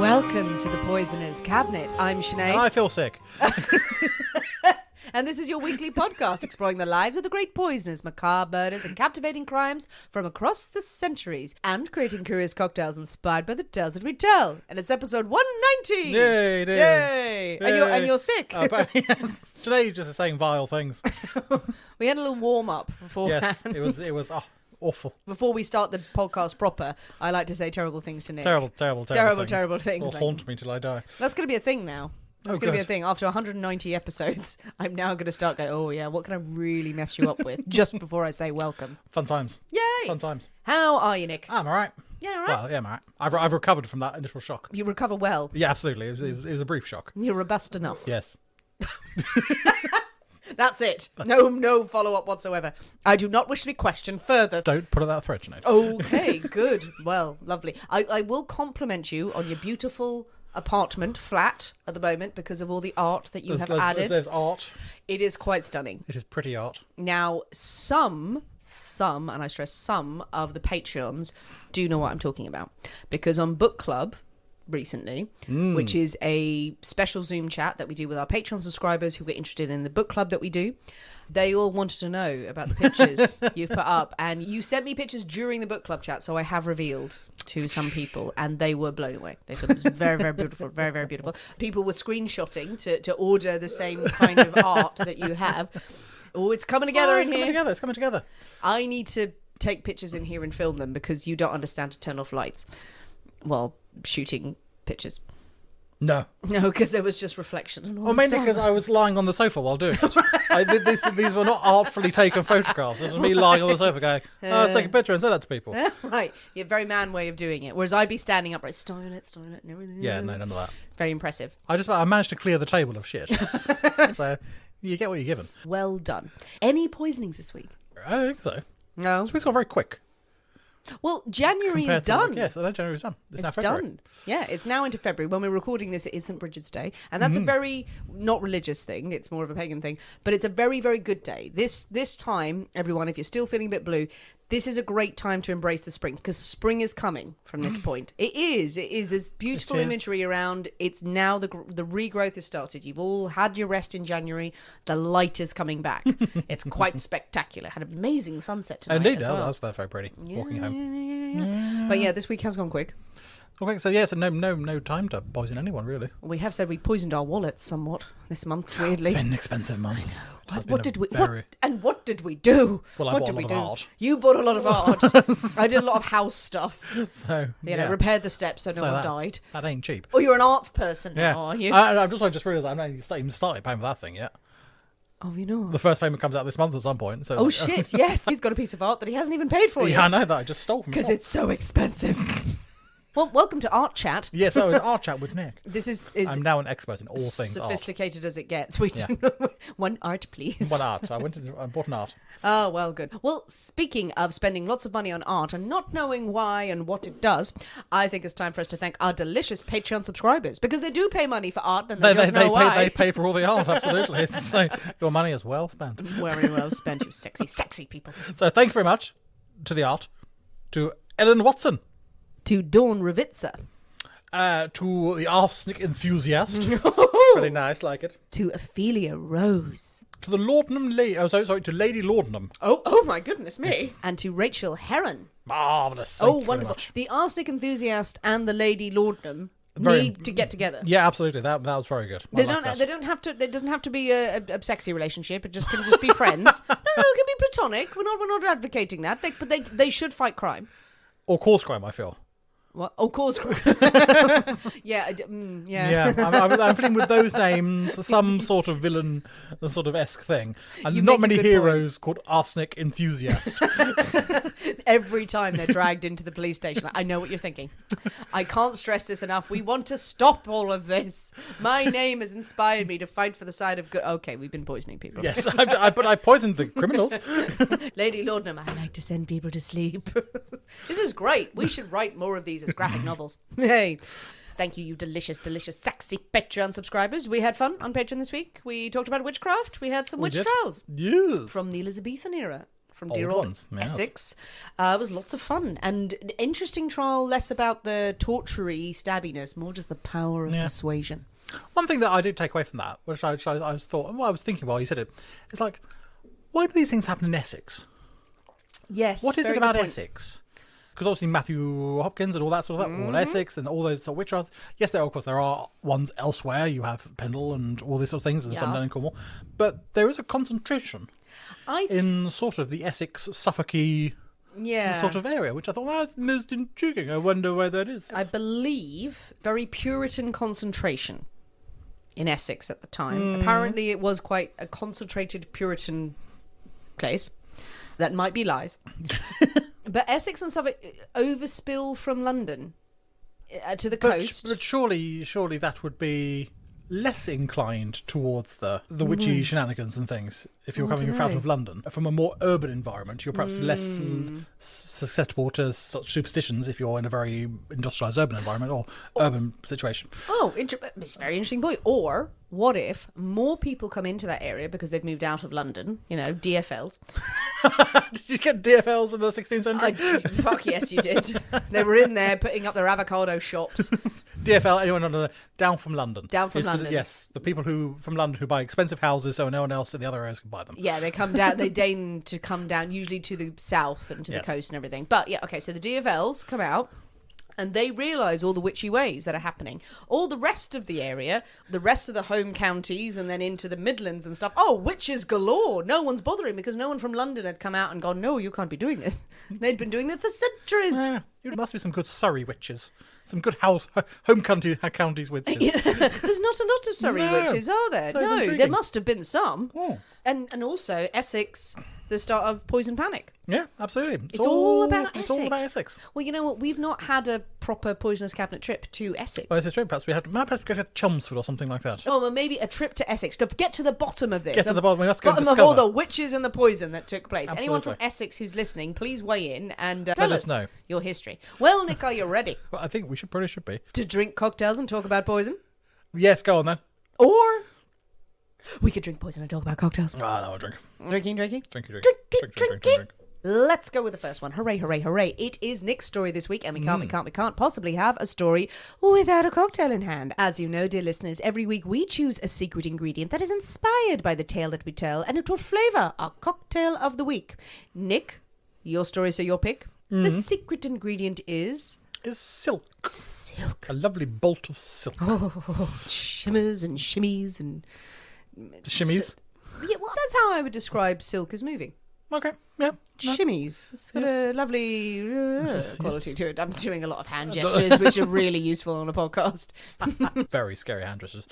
Welcome to the Poisoner's Cabinet. I'm Sinead. I feel sick. And this is your weekly podcast exploring the lives of the great poisoners, macabre murders, and captivating crimes from across the centuries, and creating curious cocktails inspired by the tales that we tell. And it's episode 190. Yay, it is. Yay! Yay. And you're sick. Yes. Today you're just saying vile things. We had a little warm up beforehand. Yes, it was awful. Before we start the podcast proper, I like to say terrible things to Nick. Terrible things. Things. Will haunt me till I die. That's going to be a thing now. That's going to be a good. thing. After 190 episodes, I'm now going to start going, oh yeah, what can I really mess you up with? Just before I say welcome. Fun times. Yay! Fun times. How are you, Nick? I'm all right. Yeah, all right. Well, yeah, I'm all right. I've recovered from that initial shock. You recover well. Yeah, absolutely. It was a brief shock. You're robust enough. Yes. That's it. No follow-up whatsoever. I do not wish to be questioned further. Don't put it that thread, Sinead. Okay, good. Well, lovely. I will compliment you on your beautiful apartment, flat, at the moment, because of all the art that you have added. There's art. It is quite stunning. It is pretty art. Now, some, and I stress some, of the Patreons do know what I'm talking about. Because on Book Club recently, which is a special Zoom chat that we do with our Patreon subscribers who are interested in the book club that we do, they all wanted to know about the pictures you've put up. And you sent me pictures during the book club chat, so I have revealed to some people, and they were blown away. They thought it was very, very beautiful, very, very beautiful. People were screenshotting to order the same kind of art that you have. Oh, it's coming together in here. It's coming together. I need to take pictures in here and film them because you don't understand to turn off lights while shooting pictures. No, because there was just reflection. And all well, the mainly stuff. because I was lying on the sofa while doing it. These were not artfully taken photographs. It was me lying on the sofa going, oh, take a picture and send that to people. Right, your very man way of doing it. Whereas I'd be standing upright, styling it, and everything. Yeah, no, none of that. Very impressive. I managed to clear the table of shit. So you get what you're given. Well done. Any poisonings this week? I think so. No. This week's gone very quick. Well, January is done. Yes, January's done. It's now It's February. done. Yeah, it's now into February. When we're recording this, it is St. Bridget's Day. And that's a very, not religious thing. It's more of a pagan thing. But it's a very, very good day. This time, everyone, if you're still feeling a bit blue, this is a great time to embrace the spring. Because spring is coming from this point. It is. There's beautiful imagery around. It's now the regrowth has started. You've all had your rest in January. The light is coming back. It's quite spectacular. Had an amazing sunset tonight. Indeed, as well. that was very pretty. Walking home. Yeah. But yeah, this week has gone quick. Okay, so yes, no time to poison anyone really. We have said we poisoned our wallets somewhat this month, weirdly. It's been an expensive month. What did we do? Well, I what bought did a we lot do? of art. You bought a lot of art. I did a lot of house stuff. So Repaired the steps so no one died. That ain't cheap. Oh, you're an arts person now, are you? I just realised I haven't even started paying for that thing yet. Oh, you know. The first payment comes out this month at some point. So Shit! Yes, he's got a piece of art that he hasn't even paid for yet. Yeah, I know that. I just stole from because it's so expensive. Well, welcome to Art Chat. Yeah, so it's Art Chat with Nick. This is I'm now an expert in all things sophisticated as it gets. We do one art, please. One art. I bought an art. Oh, well, good. Well, speaking of spending lots of money on art and not knowing why and what it does, I think it's time for us to thank our delicious Patreon subscribers because they do pay money for art and they don't know why. They pay for all the art, absolutely. So your money is well spent. Very well spent, you sexy, sexy people. So thank you very much to the art, to Ellen Watson, to Dawn Ravitza, to the arsenic enthusiast. Really nice, like it. To Ophelia Rose. To the Laudanum lady. Oh, sorry, to Lady Laudanum. Oh my goodness me. Yes. And to Rachel Heron. Marvellous. Thank you wonderful. very much. The arsenic enthusiast and the Lady Laudanum need to get together. Yeah, absolutely. That was very good. They don't have to. It doesn't have to be a sexy relationship. It can just be friends. No, it can be platonic. We're not advocating that. But they should fight crime. Or cause crime, I feel. What? Oh, cause crime. Yeah. I'm feeling with those names, some sort of villain, sort of esque thing, and You not make a many good heroes called arsenic enthusiast. Every time they're dragged into the police station, I know what you're thinking. I can't stress this enough. We want to stop all of this. My name has inspired me to fight for the side of good. Okay, we've been poisoning people. Yes, but I poisoned the criminals. Lady Laudanum, I like to send people to sleep. This is great. We should write more of these as graphic novels. Hey. Thank you, you delicious, delicious, sexy Patreon subscribers. We had fun on Patreon this week. We talked about witchcraft. We had some witch trials. Yes. From the Elizabethan era. from Old dear old ones, yes. Essex. It was lots of fun and an interesting trial, less about the tortury stabbiness, more just the power of persuasion. One thing that I did take away from that, which I was thinking while you said it, is like, why do these things happen in Essex? Yes. What is very it about good point. Essex? Because obviously Matthew Hopkins and all that sort of all Essex and all those sort of witch trials. Yes, there are ones elsewhere. You have Pendle and all these sort of things, and some down in Cornwall. But there is a concentration in sort of the Essex, Suffolky sort of area, which I thought, that's most intriguing. I wonder where that is. I believe very Puritan concentration in Essex at the time. Apparently it was quite a concentrated Puritan place. That might be lies. But Essex and Suffolk overspill from London to the coast. But surely that would be less inclined towards the witchy shenanigans and things if you're coming out of London. From a more urban environment, you're perhaps less susceptible to such superstitions if you're in a very industrialised urban environment or urban situation. Oh, it's a very interesting point. Or what if more people come into that area because they've moved out of London, DFLs. Did you get DFLs in the 16th century? Fuck yes, you did. They were in there putting up their avocado shops. DFL, anyone down from London. Down from London. Yes, the people from London who buy expensive houses so no one else in the other areas can buy them. Yeah, they come down. They deign to come down, usually to the south and to the coast and everything. But yeah, okay, so the DFLs come out. And they realise all the witchy ways that are happening. All the rest of the area, the rest of the home counties and then into the Midlands and stuff. Oh, witches galore. No one's bothering because no one from London had come out and gone, no, you can't be doing this. They'd been doing it for centuries. Yeah, there must be some good Surrey witches. Some good home counties witches. There's not a lot of Surrey witches, are there? So no, there must have been some. Oh. And also Essex, the start of Poison Panic. Yeah, absolutely. It's all about Essex. It's all about Essex. Well, you know what? We've not had a proper Poisonous Cabinet trip to Essex. Well, this is true. Perhaps we had Chelmsford or something like that. Oh, well, maybe a trip to Essex to get to the bottom of this. Get to the bottom. We must go and bottom discover. of all the witches and the poison that took place. Absolutely. Anyone from Essex who's listening, please weigh in and Let tell us us know your history. Well, Nick, are you ready Well, I think we probably should be. to drink cocktails and talk about poison? Yes, go on then. Or we could drink poison and talk about cocktails. Ah, no, I'll drink. Drinking. Drink. Let's go with the first one. Hooray, hooray, hooray. It is Nick's story this week, and we can't possibly have a story without a cocktail in hand. As you know, dear listeners, every week we choose a secret ingredient that is inspired by the tale that we tell, and it will flavour our cocktail of the week. Nick, your story, so your pick. The secret ingredient is silk. Silk. A lovely bolt of silk. Oh, shimmers and shimmies and... Shimmies? Yeah, well, that's how I would describe silk as moving. Okay, yeah. No. Shimmies. It's got a lovely quality to it. I'm doing a lot of hand gestures, which are really useful on a podcast. Very scary hand gestures.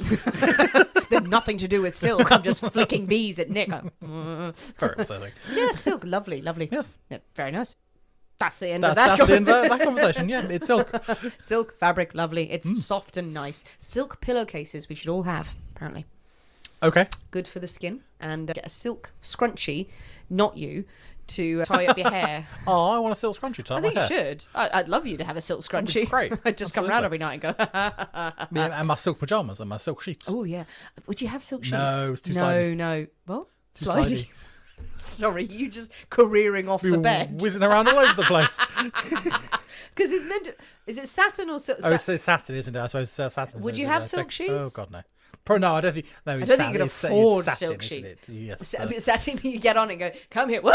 They're nothing to do with silk. I'm just flicking bees at Nick. Very upsetting. Yeah, silk. Lovely. Yes. Yeah, very nice. That's the end of That's that. the end of that conversation. Yeah, it's silk. Silk, fabric, lovely. It's soft and nice. Silk pillowcases we should all have, apparently. Okay. Good for the skin. And get a silk scrunchie, not you, to tie up your hair. Oh, I want a silk scrunchie tie I up think my you hair. should. I'd love you to have a silk scrunchie. Great. I'd just come around every night and go, And my silk pyjamas and my silk sheets. oh, yeah. Would you have silk sheets? No, it's too slidey. No. Well, Too slidey. Sorry, you just careering off the bed. Whizzing around all over the place. Because it's meant to... Is it satin or silk? Oh, it's satin, isn't it? I suppose satin. Would you have silk sheets? Oh, God, no. Probably no, I don't think... No, I don't think you can afford satin, silk sheets. Yes. Satin, you get on and go, come here. Whoa!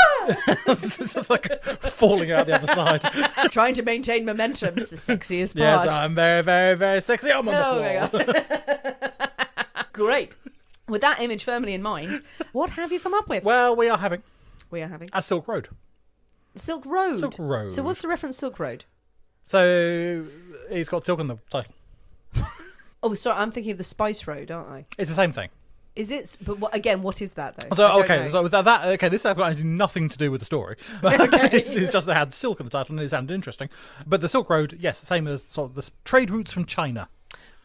It's just like falling out the other side. Trying to maintain momentum. It's the sexiest part. Yes, I'm very, very, very sexy. I'm on the floor. My God. Great. With that image firmly in mind, what have you come up with? Well, we are having a Silk Road. Silk Road. Silk Road. So what's the reference Silk Road? So it's got silk in the title. Oh, sorry, I'm thinking of the Spice Road, aren't I? It's the same thing. Is it? But what is that though? So okay, this has got nothing to do with the story. Okay. it's just they had silk in the title and it sounded interesting. But the Silk Road, yes, the same as sort of the trade routes from China.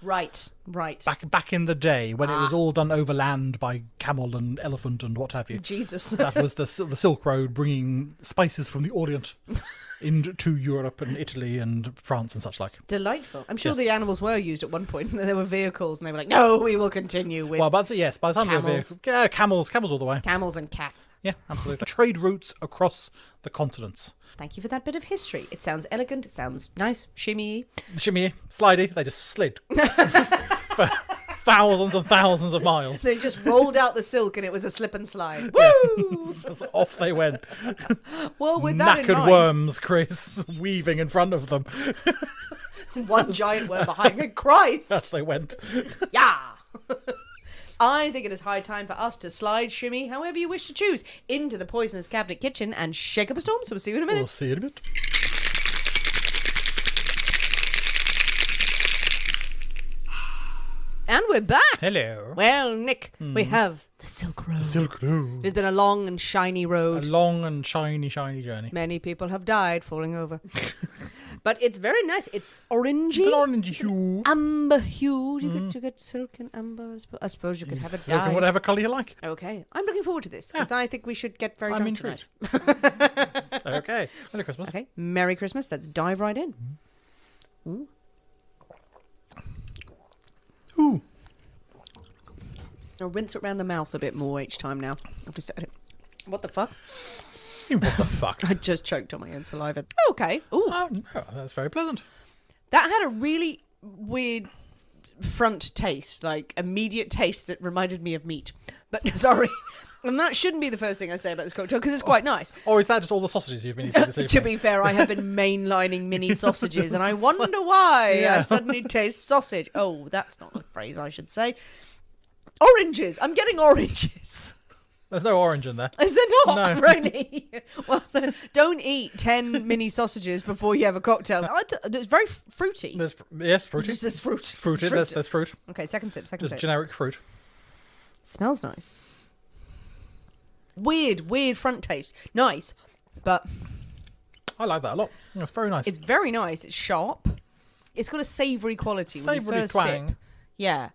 Right. Back in the day when it was all done overland by camel and elephant and what have you. Jesus. That was the Silk Road bringing spices from the Orient into Europe and Italy and France and such like. Delightful. I'm sure Yes. the animals were used at one point, and there were vehicles, and they were like, "No, we will continue with Well, but yes, by the time camels. camels all the way. camels and cats." Yeah, absolutely. Trade routes across the continents. Thank you for that bit of history. It sounds elegant. It sounds nice, shimmy. Shimmy, slidey, they just slid for thousands and thousands of miles. So they just rolled out the silk, and it was a slip and slide. Woo! Just off they went. Well, with that in Knackered mind, worms, Chris, weaving in front of them one giant worm behind me. Christ! as they went. Yeah. I think it is high time for us to slide, shimmy, however you wish to choose, into the poisonous cabinet kitchen and shake up a storm. So we'll see you in a minute. We'll see you in a bit. And we're back. Hello. Well, Nick, we have the Silk Road. Silk Road. It's been a long and shiny A road. long and shiny journey. Many people have died falling over. But it's very nice. It's orangey. It's an orange hue. Amber hue. You get silk and amber. I suppose you could have it Silk in dyed. whatever colour you like. Okay. I'm looking forward to this because I think we should get very I'm drunk intrigued. tonight. Okay. Merry Christmas. Okay. Merry Christmas. Let's dive right in. Ooh. Ooh. I'll rinse it around the mouth a bit more each time now. I've decided. What the fuck? What the fuck? I just choked on my own saliva. Okay. Ooh. Oh, no, that's very pleasant. That had a really weird front taste, like immediate taste that reminded me of meat. But sorry. And that shouldn't be the first thing I say about this cocktail because it's quite nice. Or is that just all the sausages you've been eating this evening? To be fair, I have been mainlining mini sausages and I wonder why I suddenly taste sausage. Oh, that's not a phrase I should say. Oranges. I'm getting oranges. There's no orange in there. Is there not? No. Really? Well, don't eat 10 mini sausages before you have a cocktail. It's very fruity. Yes, fruity. It's just fruit. Fruited. Fruit. There's fruit. Okay, second sip. Just sip. generic fruit. It smells nice. Weird front taste. Nice, but I like that a lot. That's very nice. it's very nice. It's sharp. It's got a savoury quality. when you Savoury first twang. Sip. Yeah.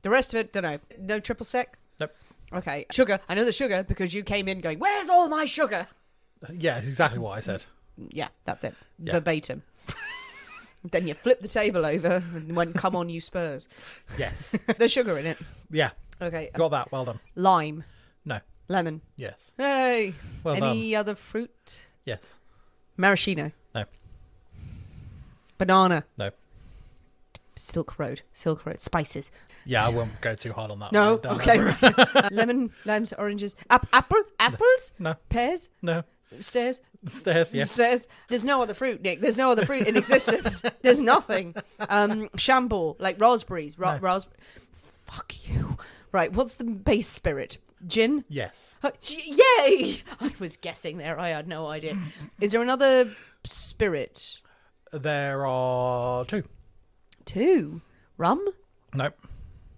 The rest of it, don't know. No triple sec? Nope. Okay. Sugar. I know the sugar because you came in going, "Where's all my sugar?" Yeah, it's exactly what I said. Yeah, that's it. Yeah. Verbatim. Then you flip the table over and went, "Come on, you Spurs." Yes. There's sugar in it. Yeah. Okay. Got that. Well done. Lime. No. Lemon. Yes. Hey. Well Any other fruit? Yes. Maraschino. No. Banana. No. Silk Road. Spices. Yeah, I won't go too hard on that No. one. Don't Okay. know. Lemon, limes, oranges. Apples? No. Pears? No. Stairs? Stairs, yes. Stairs? There's no other fruit, Nick. There's no other fruit in existence. There's nothing. Chambord, like raspberries. No. Fuck you. Right, what's the base spirit? Gin? Yes. Yay! I was guessing there. I had no idea. Is there another spirit? There are two. Two. Rum? Nope.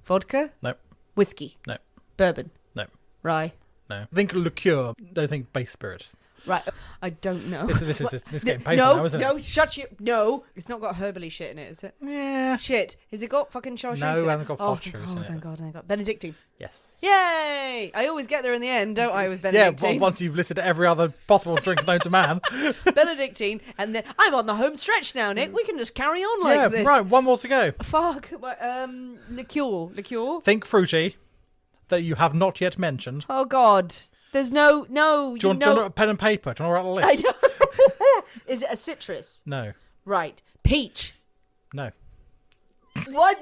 Vodka? Nope. Whiskey? No. Bourbon? No. Rye? No. Think liqueur. Don't think base spirit. Right. I don't know. This is getting painful no, now, isn't it? No, shut you. No. It's not got herbally shit in it, is it? Yeah. Shit. Has it got fucking chartreuse No, in it? it hasn't got Oh, chartreuse in it. thank God, thank God. Benedictine. Yes. Yay! I always get there in the end, don't I, with Yeah, Benedictine? well, once you've listed every other possible drink known to man. Benedictine, and then I'm on the home stretch now, Nick. We can just carry on like Yeah, this. right, one more to go. Fuck. Liqueur. Think fruity that you have not yet mentioned. Oh, God. There's no. Do you want a pen and paper? Do you want to write a I list? know. Is it a citrus? No. Right. Peach. No. What?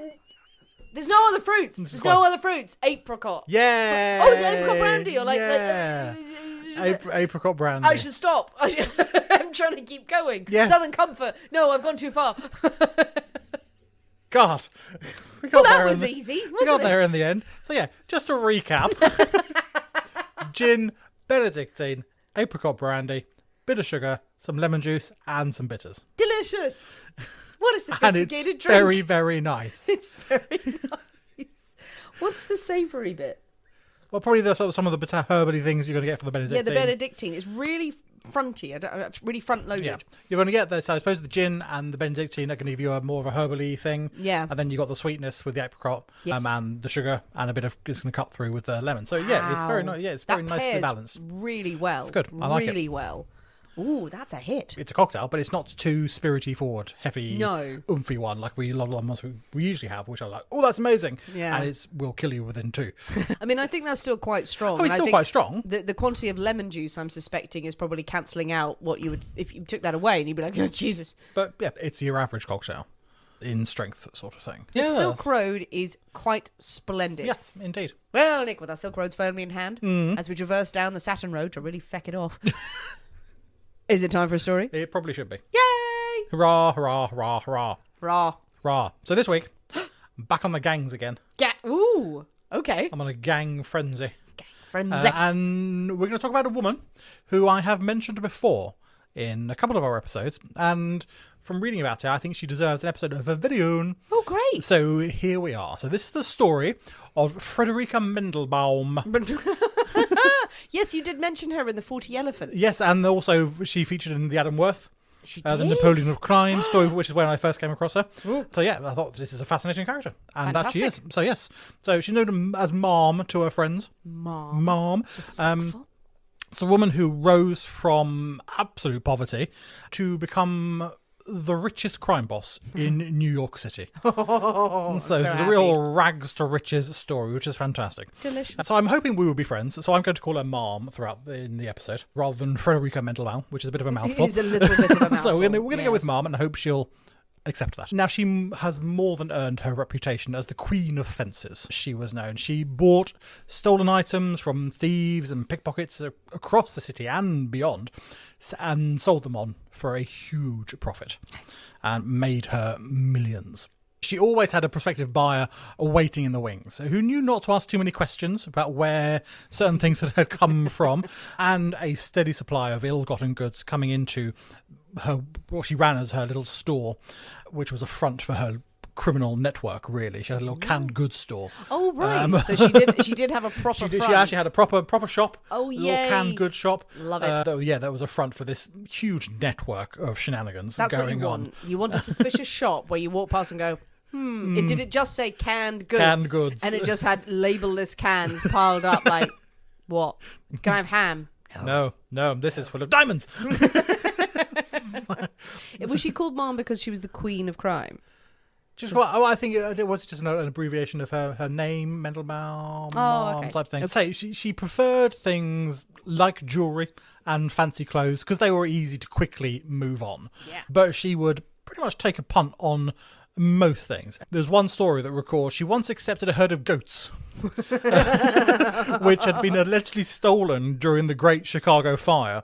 There's no other fruits. This is There's no fine. other fruits. Apricot. Yeah. Oh, is it apricot brandy or like? Yeah. Apricot brandy. I should stop. I'm trying to keep going. Yeah. Southern Comfort. No, I've gone too far. God. We got Well, that there was in the- easy, We got wasn't it? there in the end. So yeah, just to recap. Gin, Benedictine, apricot brandy, bit of sugar, some lemon juice, and some bitters. Delicious. What a And sophisticated it's drink. very, very nice. It's very nice. What's the savoury bit? Well, probably some of the bitter herbally things you're going to get from the Benedictine. Yeah, the Benedictine is really fronty. It's really front loaded. Yeah, you're going to get this. So I suppose the gin and the Benedictine are going to give you a more of a herbally thing. Yeah. And then you got the sweetness with the apricot, Yes. and the sugar, and a bit of it's going to cut through with the lemon. So yeah, it's very Wow. nice. Yeah, it's very That nicely pairs balanced. really well. It's good. I like it. Really well. Ooh, that's a hit. It's a cocktail, but it's not too spirity forward, heavy, No. oomphy one like a lot of the ones we usually have, which are like, oh, that's amazing. Yeah. And it will kill you within 2. I mean, I think that's still quite strong. Oh, it's still quite strong. The quantity of lemon juice, I'm suspecting, is probably cancelling out what you would if you took that away, and you'd be like, oh, Jesus. But yeah, it's your average cocktail in strength sort of thing. The Silk Road is quite splendid. Yes, indeed. Well, Nick, with our Silk Roads firmly in hand, as we traverse down the Saturn Road to really feck it off. Is it time for a story? It probably should be. Yay! Hurrah, hurrah, hurrah, hurrah. Rah. Hurrah. So this week, I'm back on the gangs again. Ooh, okay. I'm on a gang frenzy. Frenzy. And we're going to talk about a woman who I have mentioned before in a couple of our episodes. And from reading about her, I think she deserves an episode of her very own. Oh, great. So here we are. So this is the story of Fredericka Mandelbaum. Yes, you did mention her in the 40 Elephants. Yes, and also she featured in the Adam Worth. She did. The Napoleon of Crime story, which is when I first came across her. Ooh. So yeah, I thought this is a fascinating character. And Fantastic. that she is. So yes. So she's known as Mom to her friends. Mom. Respectful. It's a woman who rose from absolute poverty to become the richest crime boss in New York City. So this is a real rags to riches story, which is fantastic. Delicious. So I'm hoping we will be friends. So I'm going to call her Mom throughout in the episode, rather than Fredericka Mandelbaum, which is a bit of a mouthful. It is a little bit of a mouthful. So we're going to go with Mom, and I hope she'll accept that. Now, she has more than earned her reputation as the Queen of Fences. She was known. She bought stolen items from thieves and pickpockets across the city and beyond, and sold them on for a huge profit. Nice. And made her millions. She always had a prospective buyer waiting in the wings, who knew not to ask too many questions about where certain things had come from, and a steady supply of ill-gotten goods coming into what she ran as her little store, which was a front for her criminal network. Really, she had a little canned goods store. Oh right, so she did have a proper. She actually had a proper shop. Oh a little yay. canned goods shop. Love it. That was a front for this huge network of shenanigans That's going what you on. want. You want a suspicious shop where you walk past and go, did it just say canned goods? Canned goods. And it just had labelless cans piled up like, what? Can I have ham? No, this is full of diamonds. Was she called Mom because she was the queen of crime? I think it was just an abbreviation of her name, Mandelbaum, Mom, type thing. Say she preferred things like jewellery and fancy clothes because they were easy to quickly move on. Yeah. But she would pretty much take a punt on most things. There's one story that records she once accepted a herd of goats, which had been allegedly stolen during the Great Chicago Fire.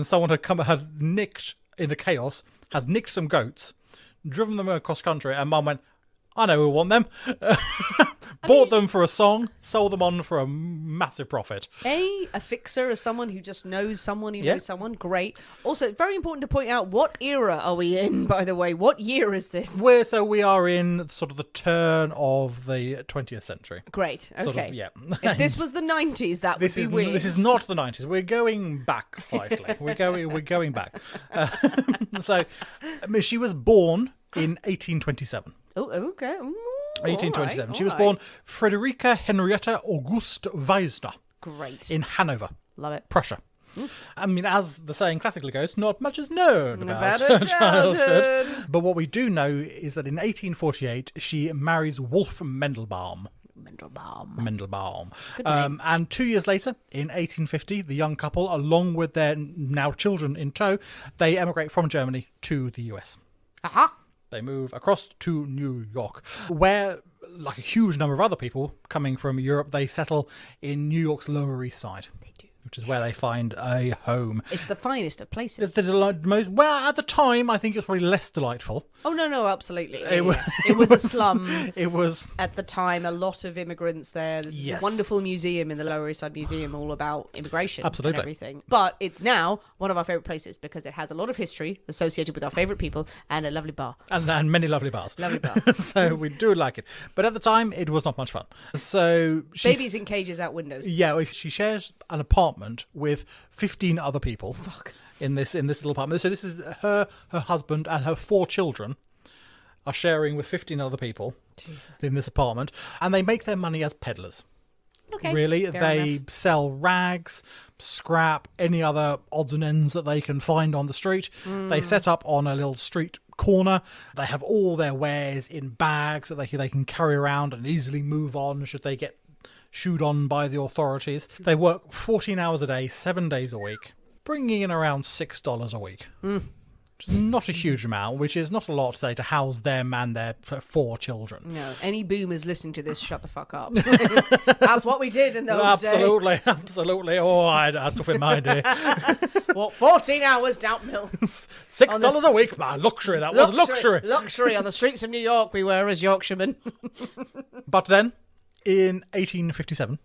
Someone had nicked in the chaos, had nicked some goats, driven them across country, and Mum went, I know who want them. Bought them for a song, sold them on for a massive profit. A fixer is someone who just knows someone who knows someone. Great. Also, very important to point out, what era are we in, by the way? What year is this? We are in sort of the turn of the 20th century. Great. Okay. Sort of, yeah. If this was the 90s, that would be weird. This is not the 90s. We're going back slightly. We're going back. She was born in 1827. Oh, okay. Ooh, 1827. She was born Fredericka Henrietta August Weisner. Great. In Hanover. Love it. Prussia. I mean, as the saying classically goes, not much is known about her her childhood. But what we do know is that in 1848, she marries Wolf Mandelbaum. Mandelbaum. And 2 years later, in 1850, the young couple, along with their now children in tow, they emigrate from Germany to the US. Aha! They move across to New York, where, like a huge number of other people coming from Europe, they settle in New York's Lower East Side. They do. Which is where they find a home. It's the finest of places. It's the most, well, at the time, I think it was probably less delightful. Oh, no, absolutely. It was a slum. It was. At the time, a lot of immigrants there. There's a wonderful museum in the Lower East Side Museum all about immigration and everything. But it's now one of our favourite places because it has a lot of history associated with our favourite people and a lovely bar. And many lovely bars. Lovely bar. So we do like it. But at the time, it was not much fun. So babies in cages out windows. Yeah, she shares an apartment with 15 other people in this little apartment. So this is her husband, and her 4 children are sharing with 15 other people in this apartment, and they make their money as peddlers. Okay. Really, fair they enough. sell rags, scrap, any other odds and ends that they can find on the street. They set up on a little street corner. They have all their wares in bags that they can carry around and easily move on should they get shooed on by the authorities. They work 14 hours a day, 7 days a week, bringing in around $6 a week. Which is not a huge amount, which is not a lot, say, to house them and their 4 children. No, any boomers listening to this, shut the fuck up. That's what we did in those Absolutely, days. absolutely. Oh, I tough in my day. What, 14 hours down mill. $6 a week, man. Luxury, that was luxury. Luxury on the streets of New York we were as Yorkshiremen. But then, in 1857,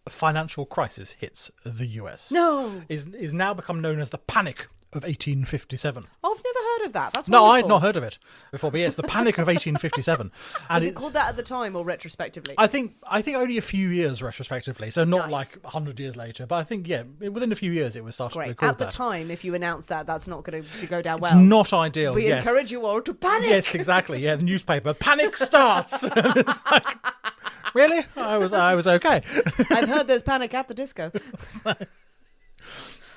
a financial crisis hits the US. No. Is now become known as the Panic of 1857. Oh, I've never heard of that. That's No, wonderful. I'd not heard of it before, but yes, the Panic of 1857. And Was it called that at the time or retrospectively? I think only a few years retrospectively, so not Nice. like 100 years later. But I think, yeah, within a few years it was started to be Great. called At the that. time, if you announce that, that's not going to go down It's well. not ideal, We yes. encourage you all to panic. Yes, exactly. Yeah, the newspaper. Panic starts. And it's like, really? I was okay. I've heard there's panic at the disco.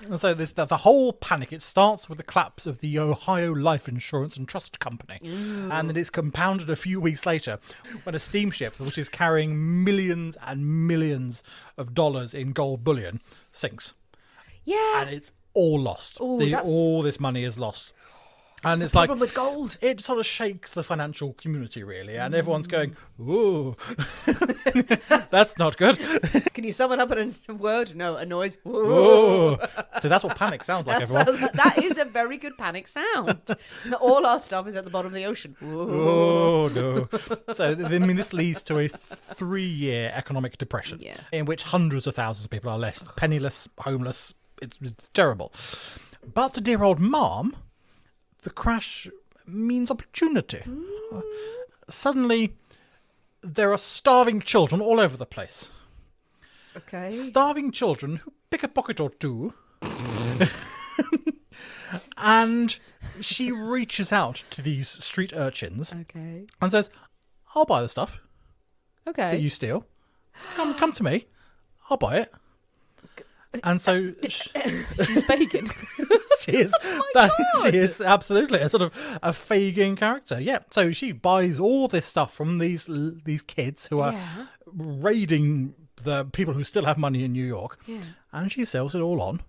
And so the whole panic, it starts with the collapse of the Ohio Life Insurance and Trust Company. And then it's compounded a few weeks later when a steamship, which is carrying millions and millions of dollars in gold bullion, sinks. Yeah. And it's all lost. Ooh, All this money is lost. And What's it's the like, problem with gold? it sort of shakes the financial community, really. And everyone's going, ooh, that's not good. Can you sum it up in a word? No, a noise. Ooh. So that's what panic sounds like, That, everyone. sounds like, that is a very good panic sound. All our stuff is at the bottom of the ocean. Oh, no. So, I mean, this leads to a 3-year economic depression Yeah. in which hundreds of thousands of people are left penniless, homeless. It's terrible. But to dear old Mom, the crash means opportunity. Suddenly, there are starving children all over the place. Okay. Starving children who pick a pocket or two. And she reaches out to these street urchins Okay. and says, I'll buy the stuff that Okay. you steal. Come to me. I'll buy it. And so She's Fagin. she is God. she is absolutely a sort of a Fagin character. Yeah. So she buys all this stuff from these kids who are Yeah. raiding the people who still have money in New York, Yeah. and she sells it all on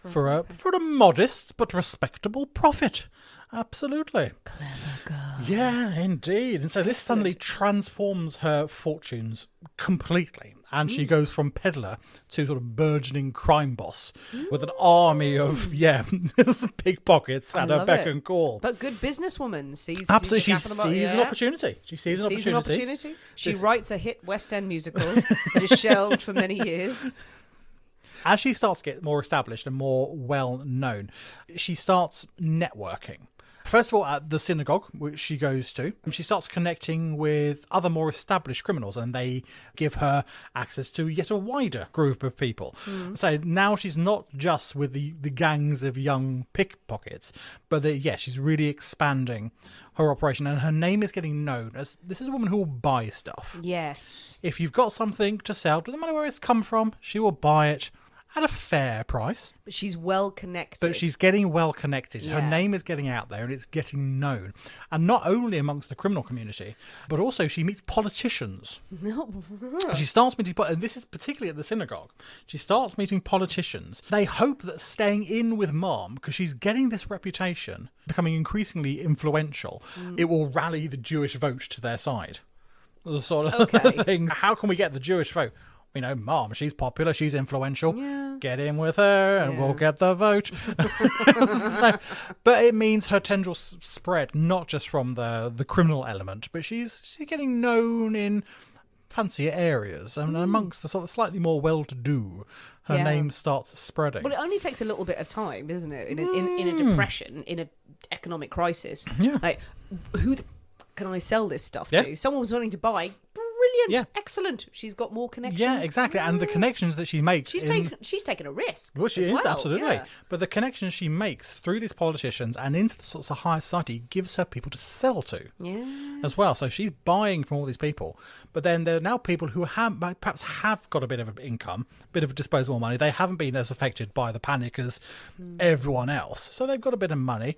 for a modest but respectable profit. Absolutely. Clever girl. Yeah, indeed. And so this suddenly transforms her fortunes completely. And she goes from peddler to sort of burgeoning crime boss with an army of, pickpockets at her love beck it. and call. But good businesswoman sees Absolutely, she the gap in the market. sees an Yeah. opportunity. She sees an Sees an opportunity. opportunity. She writes a hit West End musical that is shelved for many years. As she starts to get more established and more well known, she starts networking. First of all, at the synagogue, which she goes to, she starts connecting with other more established criminals, and they give her access to yet a wider group of people. So now she's not just with the gangs of young pickpockets, but she's really expanding her operation, and her name is getting known as this is a woman who will buy stuff. Yes. If you've got something to sell, doesn't matter where it's come from, she will buy it at a fair price. But she's well connected. But she's getting well connected. Her Yeah. name is getting out there and it's getting known. And not only amongst the criminal community, but also she meets politicians. She starts meeting, and this is particularly at the synagogue, she starts meeting politicians. They hope that staying in with Mom, because she's getting this reputation, becoming increasingly influential, it will rally the Jewish vote to their side. The sort of Okay. thing. How can we get the Jewish vote? Mom, she's popular, she's influential. Yeah. Get in with her and Yeah. we'll get the vote. But it means her tendrils spread, not just from the criminal element, but she's getting known in fancier areas and amongst the sort of slightly more well-to-do. Her Yeah. name starts spreading. Well, it only takes a little bit of time, doesn't it? In a depression, in an economic crisis. Yeah. Like, who can I sell this stuff Yeah. to? Someone was wanting to buy. Brilliant. Yeah. Excellent. She's got more connections. Yeah, exactly. And the connections that she makes... She's taken a risk. Well, she is, absolutely. Yeah. But the connections she makes through these politicians and into the sorts of higher society gives her people to sell to as well. So she's buying from all these people. But then there are now people who perhaps have got a bit of an income, a bit of disposable money. They haven't been as affected by the panic as everyone else. So they've got a bit of money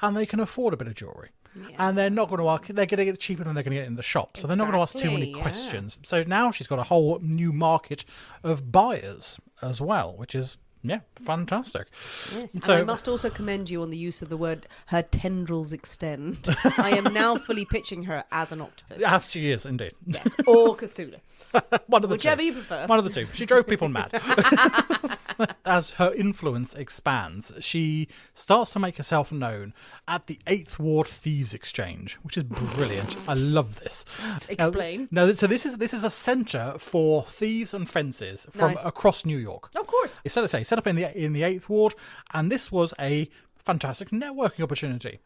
and they can afford a bit of jewellery. Yeah. And they're not going to ask, they're going to get it cheaper than they're going to get it in the shop. So they're not going to ask too many questions. So now she's got a whole new market of buyers as well, which is, fantastic. Yes. So, and I must also commend you on the use of the word, her tendrils extend. I am now fully pitching her as an octopus. Yeah, she is, indeed. Yes, or Cthulhu. One of the Whichever two. you prefer. One of the two. She drove people mad. As her influence expands, she starts to make herself known at the 8th Ward Thieves Exchange, which is brilliant. I love this. Explain. So this is a centre for thieves and fences from across New York. Of course. It's set up in the 8th Ward, and this was a fantastic networking opportunity.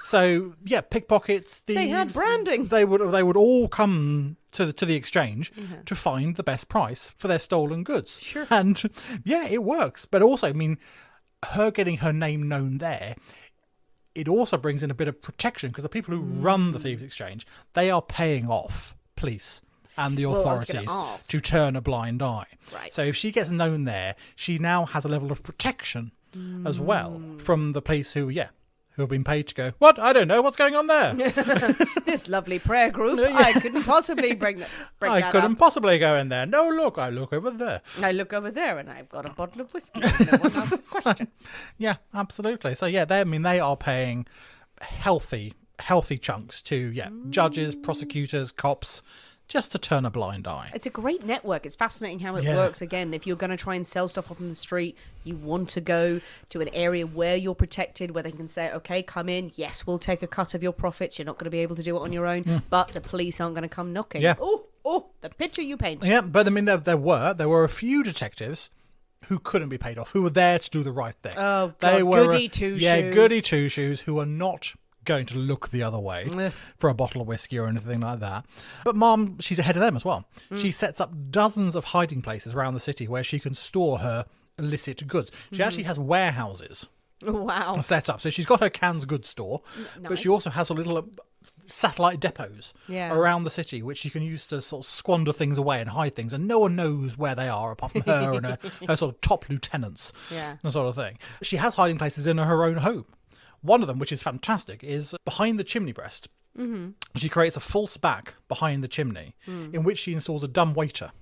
So pickpockets, thieves, they had branding. They would all come to the exchange to find the best price for their stolen goods. Sure. And it works. But also, I mean, her getting her name known there, it also brings in a bit of protection, because the people who run the Thieves Exchange, they are paying off police and the authorities to turn a blind eye. Right. So if she gets known there, she now has a level of protection as well from the police who have been paid to go, what? I don't know what's going on there. This lovely prayer group, I couldn't possibly bring that I couldn't up. Possibly go in there. No, look, I look over there. I look over there and I've got a bottle of whiskey. No one asks a question. Yeah, absolutely. So they are paying healthy chunks to judges, prosecutors, cops, just to turn a blind eye. It's a great network. It's fascinating how it works. Again, if you're going to try and sell stuff up on the street, you want to go to an area where you're protected, where they can say, okay, come in. Yes, we'll take a cut of your profits. You're not going to be able to do it on your own, but the police aren't going to come knocking. Yeah. Oh, the picture you paint. Yeah, but I mean, there were a few detectives who couldn't be paid off, who were there to do the right thing. Oh, God, they were goody two-shoes. Yeah, goody two-shoes who are not going to look the other way for a bottle of whiskey or anything like that. But Mom, she's ahead of them as well. She sets up dozens of hiding places around the city where she can store her illicit goods. She actually has warehouses set up. So she's got her canned goods store, but she also has a little satellite depots around the city, which she can use to sort of squander things away and hide things, and no one knows where they are apart from her and her sort of top lieutenants, that sort of thing. She has hiding places in her own home. One of them, which is fantastic, is behind the chimney breast. Mm-hmm. She creates a false back behind the chimney in which she installs a dumb waiter.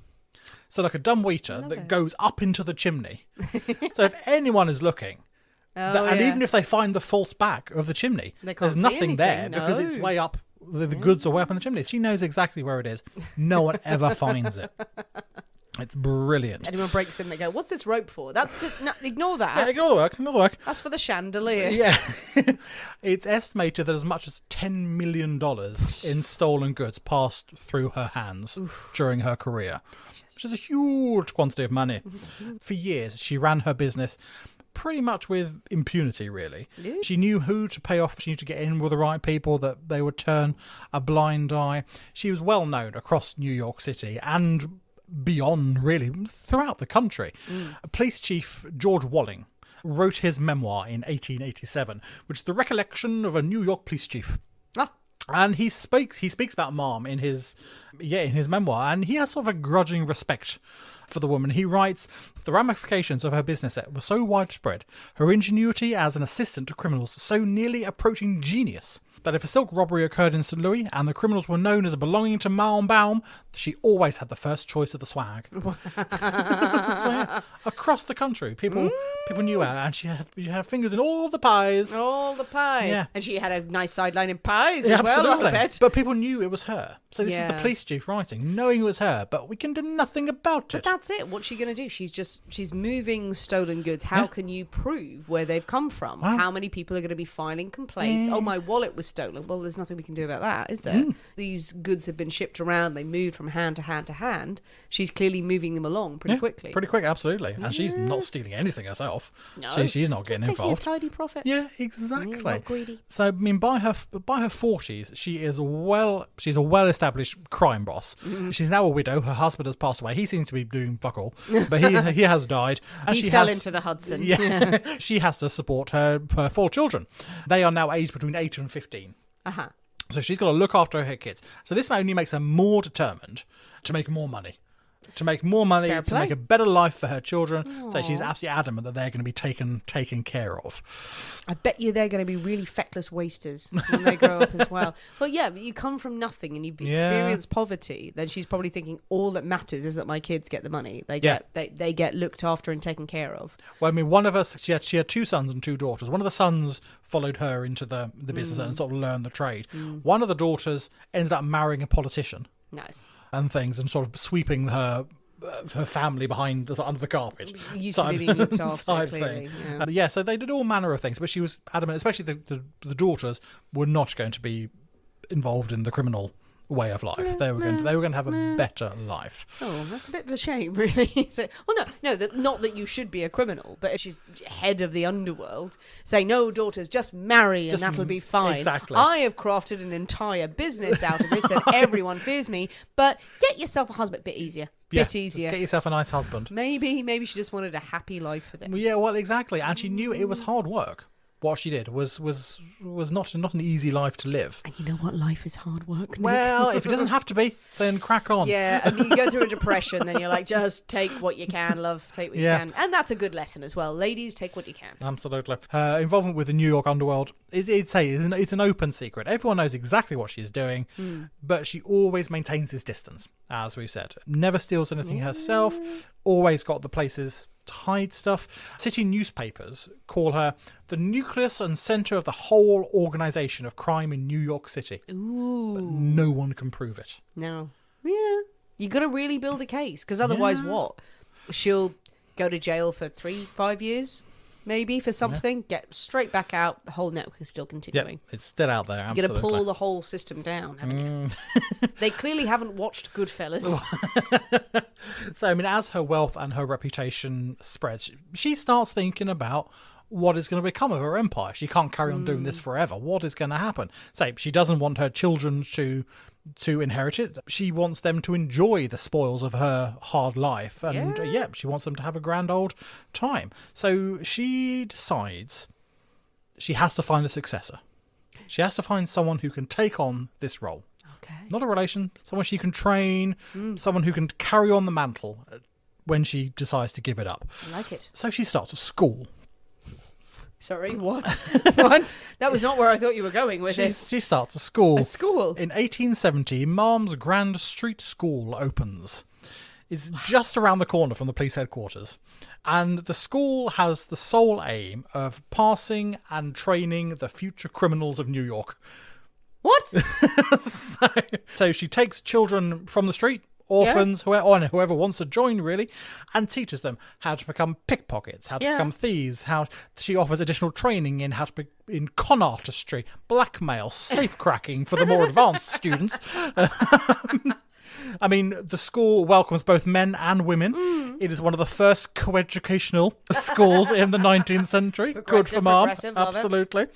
So like a dumb waiter that goes up into the chimney. So if anyone is looking, and even if they find the false back of the chimney, there's nothing there because it's way up, the goods are way up in the chimney. She knows exactly where it is. No one ever finds it. It's brilliant. Anyone breaks in, they go, what's this rope for? That's to... No, ignore that. Yeah, ignore the work. That's for the chandelier. Yeah. It's estimated that as much as $10 million in stolen goods passed through her hands during her career, which is a huge quantity of money. For years, she ran her business pretty much with impunity, really. She knew who to pay off. She knew to get in with the right people, that they would turn a blind eye. She was well known across New York City and beyond, really, throughout the country. Police Chief George Walling wrote his memoir in 1887, which is the recollection of a New York police chief. And he speaks about Mom in his memoir, and he has sort of a grudging respect for the woman. He writes, the ramifications of her business were so widespread, her ingenuity as an assistant to criminals so nearly approaching genius, that if a silk robbery occurred in St. Louis and the criminals were known as belonging to Mandelbaum, she always had the first choice of the swag. So, across the country, people knew her, and she had fingers in all the pies. All the pies. Yeah. And she had a nice sideline in pies as well, absolutely. I bet. But people knew it was her. So this is the police chief writing, knowing it was her, but we can do nothing about it. But that's it. What's she going to do? She's moving stolen goods. How can you prove where they've come from? How many people are going to be filing complaints? Oh, my wallet was stolen. Well, there's nothing we can do about that, is there? These goods have been shipped around. They moved from hand to hand to hand. She's clearly moving them along pretty quickly. Pretty quick, absolutely. And she's not stealing anything herself. No, she's not getting just taking involved. a tidy profit. Yeah, exactly. Not greedy. So, I mean, by her 40s, she's a well-established crime boss. She's now a widow. Her husband has passed away. He seems to be doing fuck all, but he has died. And He fell into the Hudson. Yeah, she has to support her 4 children. They are now aged between 8 and 15. Uh-huh. So she's got to look after her kids. So this only makes her more determined to make more money. To make a better life for her children. Aww. So she's absolutely adamant that they're going to be taken care of. I bet you they're going to be really feckless wasters when they grow up as well. Well, yeah, but you come from nothing and you've experienced poverty. Then she's probably thinking all that matters is that my kids get the money. They get looked after and taken care of. Well, I mean, one of us, she had 2 sons and 2 daughters. One of the sons followed her into the business and sort of learned the trade. One of the daughters ended up marrying a politician. Nice. And things, and sort of sweeping her family behind under the carpet. Used to be being looked after, clearly. Yeah. So they did all manner of things, but she was adamant, especially the daughters were not going to be involved in the criminal way of life. They were going to have a better life. Oh, that's a bit of a shame, really. So, well, no, not that you should be a criminal, but if she's head of the underworld, saying, no, daughters, just marry and that'll be fine. Exactly. I have crafted an entire business out of this and everyone fears me, but get yourself a husband, bit easier. Bit easier. Get yourself a nice husband. Maybe she just wanted a happy life for them. Yeah, well, exactly. And she knew it was hard work. What she did was not an easy life to live. And you know what? Life is hard work, Nick. Well, if it doesn't have to be, then crack on. Yeah, and you go through a depression, then you're like, just take what you can, love. Take what you can. And that's a good lesson as well. Ladies, take what you can. Absolutely. Her involvement with the New York underworld, it's an open secret. Everyone knows exactly what she's doing, but she always maintains this distance, as we've said. Never steals anything herself, always got the places to hide stuff. City newspapers call her the nucleus and centre of the whole organisation of crime in New York City. Ooh. But no one can prove it. No. Yeah. You got to really build a case, because otherwise what? She'll go to jail for 3-5 years, maybe, for something, get straight back out, the whole network is still continuing. Yep, it's still out there, absolutely. You're going to pull the whole system down, haven't you? They clearly haven't watched Goodfellas. So, I mean, as her wealth and her reputation spreads, she starts thinking about what is going to become of her empire. She can't carry on doing this forever. What is going to happen? Say, she doesn't want her children to inherit it. She wants them to enjoy the spoils of her hard life. And she wants them to have a grand old time. So she decides she has to find a successor. She has to find someone who can take on this role. Okay. Not a relation, someone she can train, someone who can carry on the mantle when she decides to give it up. I like it. So she starts a school. Sorry, what? What? That was not where I thought you were going with this. She starts a school. A school? In 1870, Malm's Grand Street School opens. It's just around the corner from the police headquarters. And the school has the sole aim of passing and training the future criminals of New York. What? So she takes children from the street, orphans, whoever wants to join, really, and teaches them how to become pickpockets, how to become thieves, how she offers additional training in how to be in con artistry, blackmail, safe cracking for the more advanced students. I mean, the school welcomes both men and women. It is one of the first coeducational schools in the 19th century. Good for Mom. Absolutely.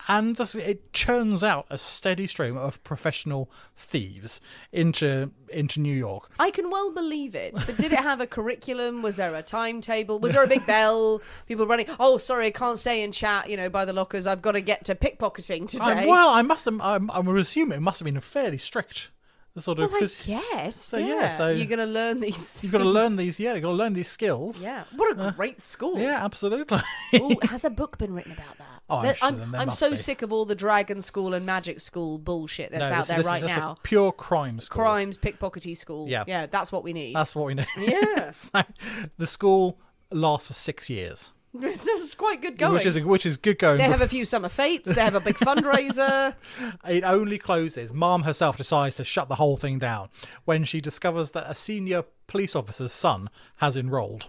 And it churns out a steady stream of professional thieves into New York. I can well believe it. But did it have a curriculum? Was there a timetable? Was there a big bell? People running, oh, sorry, I can't stay and chat, by the lockers. I've got to get to pickpocketting today. I would assume it must have been fairly strict. Sort of, I guess. So you're going to learn these things. You've got to learn these. Yeah, you've got to learn these skills. Yeah. What a great school. Yeah, absolutely. Ooh, has a book been written about that? Oh, I'm so sick of all the Dragon School and Magic School bullshit that's out there right now. A pure crime school. Crimes, pickpockety school. Yeah, that's what we need. That's what we need. Yeah. So, the school lasts for 6 years. This is quite good going. Which is good going. They have a few summer fetes. They have a big fundraiser. It only closes. Mom herself decides to shut the whole thing down when she discovers that a senior police officer's son has enrolled.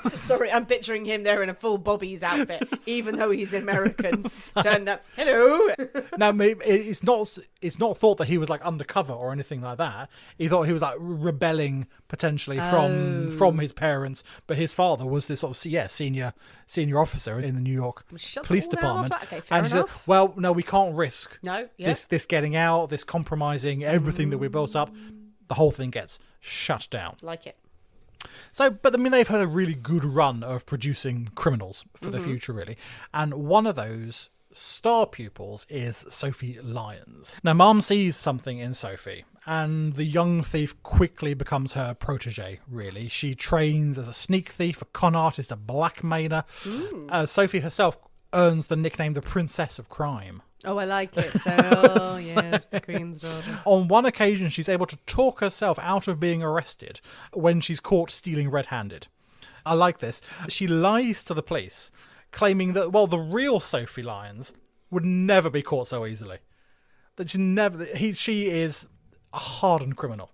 Sorry, I'm picturing him there in a full Bobby's outfit, even though he's American. Turned up, hello. Now, it's not thought that he was like undercover or anything like that. He thought he was like rebelling potentially from his parents, but his father was this sort of senior officer in the New York Police Department. Okay, fair enough. Said, well, no, we can't risk this getting out, this compromising everything that we built up. The whole thing gets shut down. Like it. So, but I mean, they've had a really good run of producing criminals for the future, really. And one of those star pupils is Sophie Lyons. Now, Mom sees something in Sophie, and the young thief quickly becomes her protege, really. She trains as a sneak thief, a con artist, a blackmailer. Sophie herself earns the nickname the Princess of Crime. Oh, I like it. So, yes, the Queen's daughter. On one occasion, she's able to talk herself out of being arrested when she's caught stealing red-handed. I like this. She lies to the police, claiming that, well, the real Sophie Lyons would never be caught so easily. That she is a hardened criminal.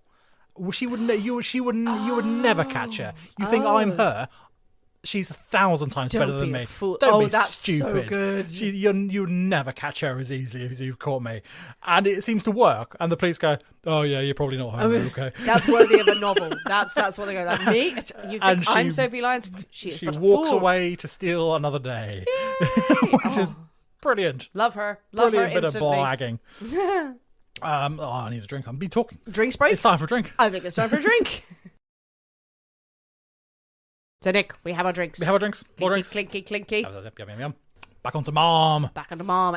You would never catch her. You think I'm her? She's 1,000 times better than me. Don't be that's stupid. So good. You'd never catch her as easily as you've caught me. And it seems to work. And the police go, oh, yeah, you're probably not home. Okay. That's worthy of a novel. That's what they go, like, me? You think I'm Sophie Lyons? She walks away to steal another day. Which is brilliant. Love her. Brilliant bit of blagging. I need a drink. I've been talking. Drinks break? It's time for a drink. I think it's time for a drink. So, Nick, we have our drinks. More drinks. Clinky, clinky. Yum. Back onto Mom.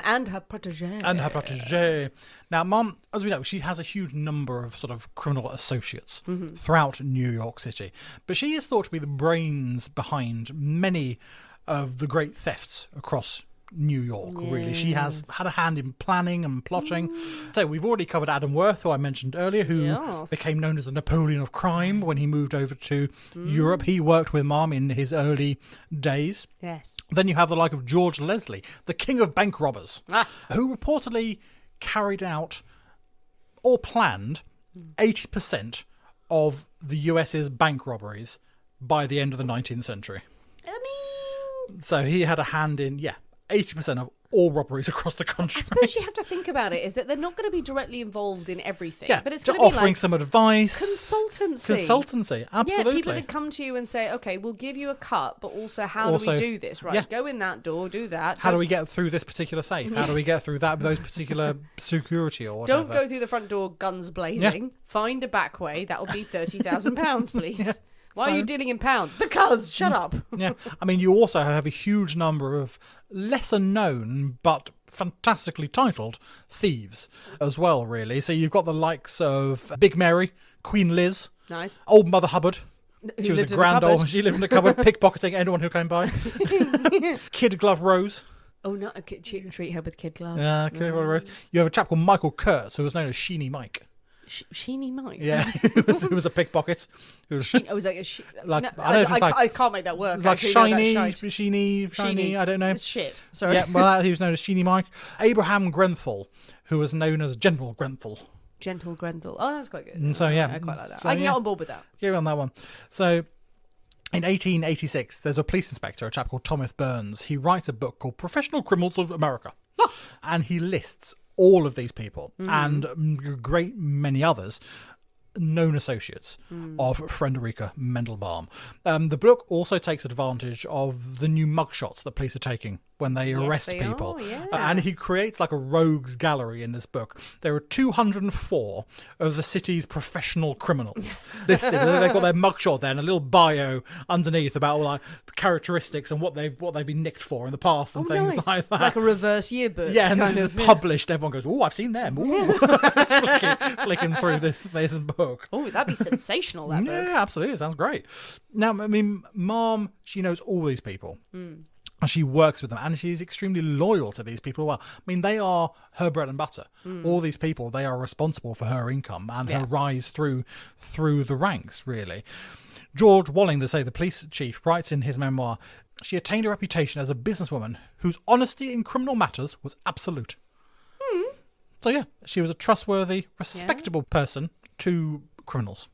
And her protege. Now, Mom, as we know, she has a huge number of sort of criminal associates throughout New York City. But she is thought to be the brains behind many of the great thefts across New York, really. She has had a hand in planning and plotting. So we've already covered Adam Worth, who I mentioned earlier, who became known as the Napoleon of crime when he moved over to Europe. He worked with Mom in his early days. Yes. Then you have the like of George Leslie, the king of bank robbers, who reportedly carried out or planned 80% of the US's bank robberies by the end of the 19th century. I mean... So he had a hand in, 80% of all robberies across the country. I suppose you have to think about it, is that they're not going to be directly involved in everything. Yeah, but it's going to be offering like some advice. Consultancy, absolutely. Yeah, people that come to you and say, okay, we'll give you a cut, but also how do we do this? Right, go in that door, do that. How do we get through this particular safe? How do we get through those particular security or whatever? Don't go through the front door guns blazing. Yeah. Find a back way. That'll be £30,000, please. Yeah. Why are you dealing in pounds? Because, shut up. Yeah, I mean, you also have a huge number of lesser known but fantastically titled thieves as well, really. So you've got the likes of Big Mary, Queen Liz, nice, Old Mother Hubbard. She was a grand old. She lived in a cupboard, pickpocketing anyone who came by. Kid Glove Rose. Oh, no, treat her with kid gloves. Yeah, Kid Glove Rose. You have a chap called Michael Kurtz, who was known as Sheeny Mike. Sheeny Mike. Yeah, he was a pickpocket. Was like a I can't make that work. Like sheeny. I don't know. It's shit. Sorry. Yeah, well, he was known as Sheeny Mike. Abraham Grenfell, who was known as General Grenfell. Gentle Grenfell. Oh, that's quite good. And so yeah, I quite like that. So, I can get on board with that. Get on that one. So. In 1886, there's a police inspector, a chap called Thomas Burns. He writes a book called Professional Criminals of America. And he lists all of these people and a great many others known associates of Fredericka Mandelbaum. The book also takes advantage of the new mugshots that police are taking when they arrest people. And he creates like a rogues gallery in this book. There are 204 of the city's professional criminals listed. They've got their mugshot there and a little bio underneath about all like characteristics and what they've been nicked for in the past and things like that. Like a reverse yearbook. Yeah, and this is published. Everyone goes, "Oh, I've seen them." flicking through this book. Oh, that'd be sensational. That book. Yeah, absolutely. It sounds great. Now, I mean, Mom, she knows all these people. And she works with them, and she's extremely loyal to these people. Well, I mean, they are her bread and butter. All these people, they are responsible for her income and her rise through the ranks, really. George Walling, the police chief, writes in his memoir, she attained a reputation as a businesswoman whose honesty in criminal matters was absolute. So, yeah, she was a trustworthy, respectable person to criminals.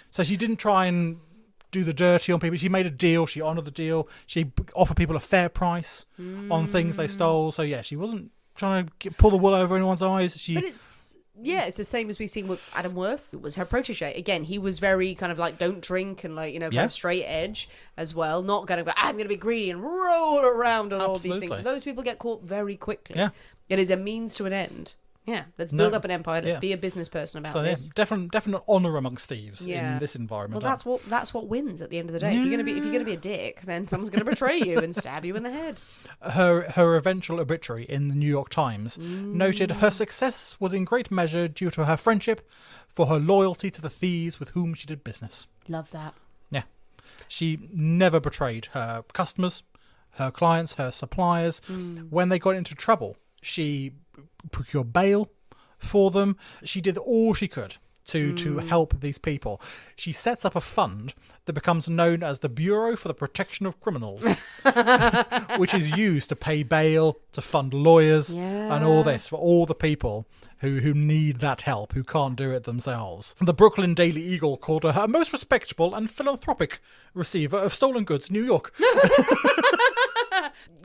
So she didn't try and do the dirty on people. She made a deal. She honoured the deal. She offered people a fair price on things they stole. So yeah, she wasn't trying to pull the wool over anyone's eyes. But it's the same as we've seen with Adam Worth, who was her protege. Again, he was very kind of like, don't drink and like, kind of straight edge as well. Not going to go, I'm going to be greedy and roll around on all these things. And those people get caught very quickly. Yeah. It is a means to an end. Yeah, let's build up an empire. Let's be a business person about this. Definite honour amongst thieves in this environment. Well, that's what wins at the end of the day. If you're gonna be a dick, then someone's gonna betray you and stab you in the head. Her eventual obituary in the New York Times noted her success was in great measure due to her friendship, for her loyalty to the thieves with whom she did business. Love that. Yeah, she never betrayed her customers, her clients, her suppliers. When they got into trouble, she procured bail for them. She did all she could to help these people. She sets up a fund that becomes known as the Bureau for the Protection of Criminals, which is used to pay bail, to fund lawyers, and all this for all the people who need that help, who can't do it themselves. The Brooklyn Daily Eagle called her a most respectable and philanthropic receiver of stolen goods in New York.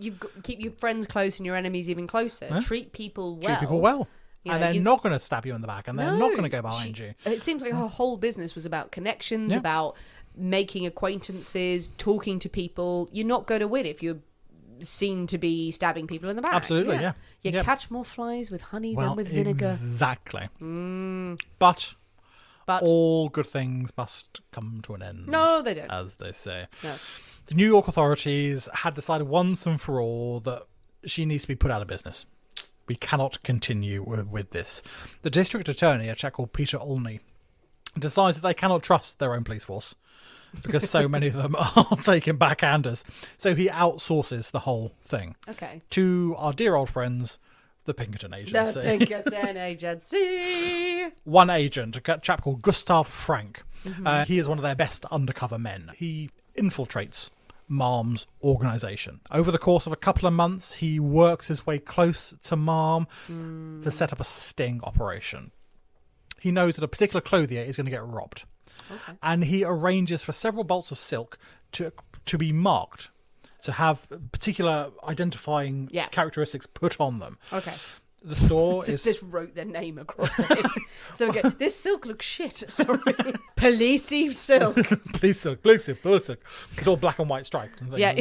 You keep your friends close and your enemies even closer. Treat people well. Treat people well. And they're not going to stab you in the back, and they're not going to go behind you. It seems like her whole business was about connections, about making acquaintances, talking to people. You're not going to win if you're seen to be stabbing people in the back. Absolutely, yeah. You catch more flies with honey than with vinegar. Exactly. But all good things must come to an end. No, they don't. As they say. No. The New York authorities had decided once and for all that she needs to be put out of business. We cannot continue with this. The district attorney, a chap called Peter Olney, decides that they cannot trust their own police force because so many of them are taking backhanders. So he outsources the whole thing to our dear old friends, the Pinkerton Agency. The Pinkerton Agency. One agent, a chap called Gustav Frank. He is one of their best undercover men. He infiltrates Marm's organisation. Over the course of a couple of months, he works his way close to Marm to set up a sting operation. He knows that a particular clothier is going to get robbed. And he arranges for several bolts of silk to be marked, to have particular identifying characteristics put on them. The store is... Just wrote their name across it. So we go, this silk looks shit. Sorry. Policey silk. Police silk. It's all black and white striped. And yeah.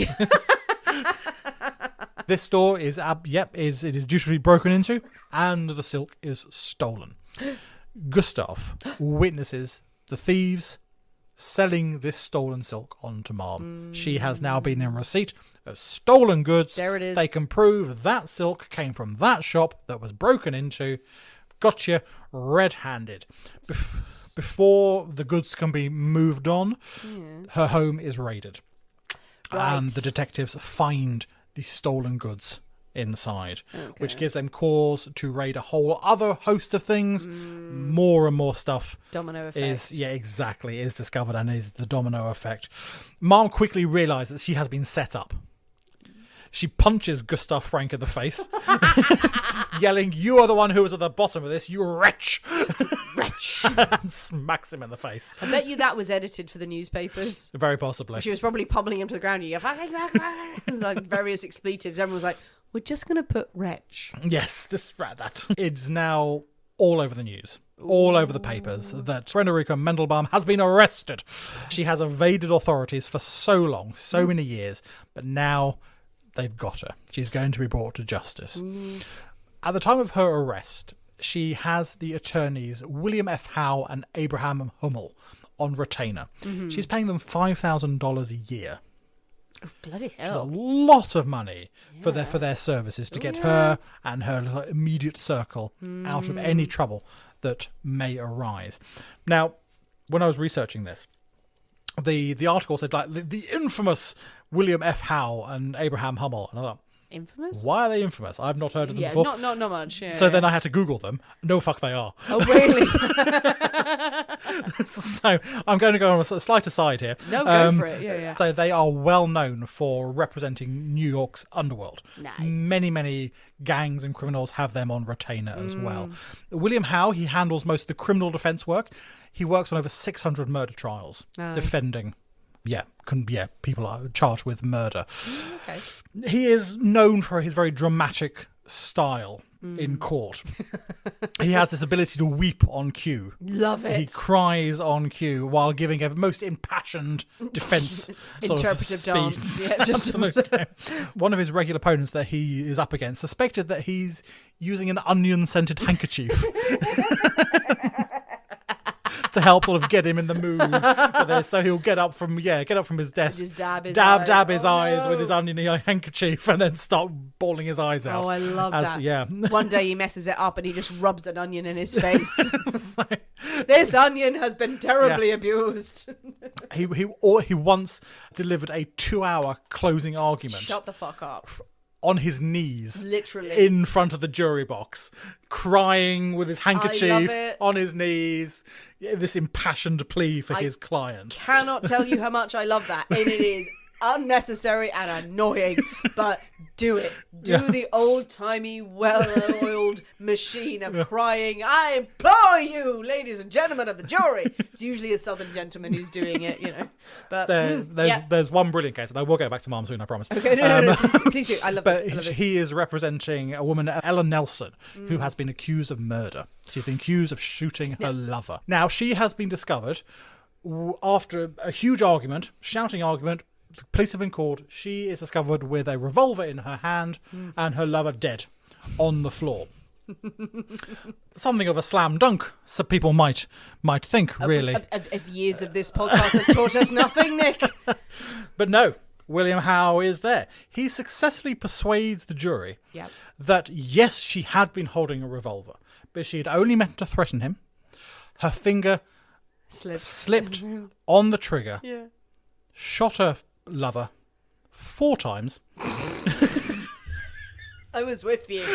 This store is due to be broken into, and the silk is stolen. Gustav witnesses the thieves selling this stolen silk onto Marm. She has now been in receipt of stolen goods. There it is. They can prove that silk came from that shop that was broken into. Gotcha, red-handed. Before the goods can be moved on, her home is raided. And the detectives find the stolen goods inside, which gives them cause to raid a whole other host of things. More and more stuff domino effect is discovered, and is the domino effect. Marm quickly realizes that she has been set up. She punches Gustav Frank in the face, yelling, "You are the one who was at the bottom of this, you wretch!" Wretch. And smacks him in the face. I bet you that was edited for the newspapers. Very possibly. She was probably pummeling him to the ground. You like various expletives. Everyone was like, "We're just going to put wretch." Yes, that. It's now all over the news, all over the papers, that Fredericka Mandelbaum has been arrested. She has evaded authorities for so long, so many years, but now they've got her. She's going to be brought to justice. At the time of her arrest, she has the attorneys William F. Howe and Abraham Hummel on retainer. She's paying them $5,000 a year. Oh, bloody hell. Which is a lot of money for their services to get her and her immediate circle out of any trouble that may arise. Now, when I was researching this, the article said like the infamous William F. Howe and Abraham Hummel, and I thought, infamous? Why are they infamous? I've not heard of them before. Not much. Yeah, so then I had to Google them. No, fuck, they are. Oh, really? So I'm going to go on a slight aside here. No, go for it. Yeah. So they are well known for representing New York's underworld. Nice. Many gangs and criminals have them on retainer as well. William Howe, he handles most of the criminal defence work. He works on over 600 murder trials defending people are charged with murder. Okay. He is known for his very dramatic style in court. He has this ability to weep on cue. Love it. He cries on cue while giving a most impassioned defense sort Interpretive of dance. speech. Yeah, just Absolutely. One of his regular opponents that he is up against suspected that he's using an onion-scented handkerchief to help sort of get him in the mood for this. So he'll get up from his desk, just dab his eyes with his oniony handkerchief, and then start bawling his eyes out. Oh, I love that. Yeah. One day he messes it up and he just rubs an onion in his face. This onion has been terribly abused. He once delivered a 2-hour closing argument. Shut the fuck up. On his knees, literally in front of the jury box, crying with his handkerchief on his knees, this impassioned plea for his client. Cannot tell you how much I love that, and it is unnecessary and annoying, but do it. Do the old-timey, well-oiled machine of crying. I implore you, ladies and gentlemen of the jury. It's usually a southern gentleman who's doing it, But there's one brilliant case, and I will go back to Mom soon, I promise. Okay, no, please do. I love but this. He is representing a woman, Ellen Nelson, who has been accused of murder. She's been accused of shooting her lover. Now, she has been discovered after a huge argument, shouting argument. The police have been called. She is discovered with a revolver in her hand and her lover dead on the floor. Something of a slam dunk, so people might think, really. Years of this podcast have taught us nothing, Nick. But no, William Howe is there. He successfully persuades the jury that, yes, she had been holding a revolver, but she had only meant to threaten him. Her finger slipped on the trigger, shot her lover 4 times. I was with you.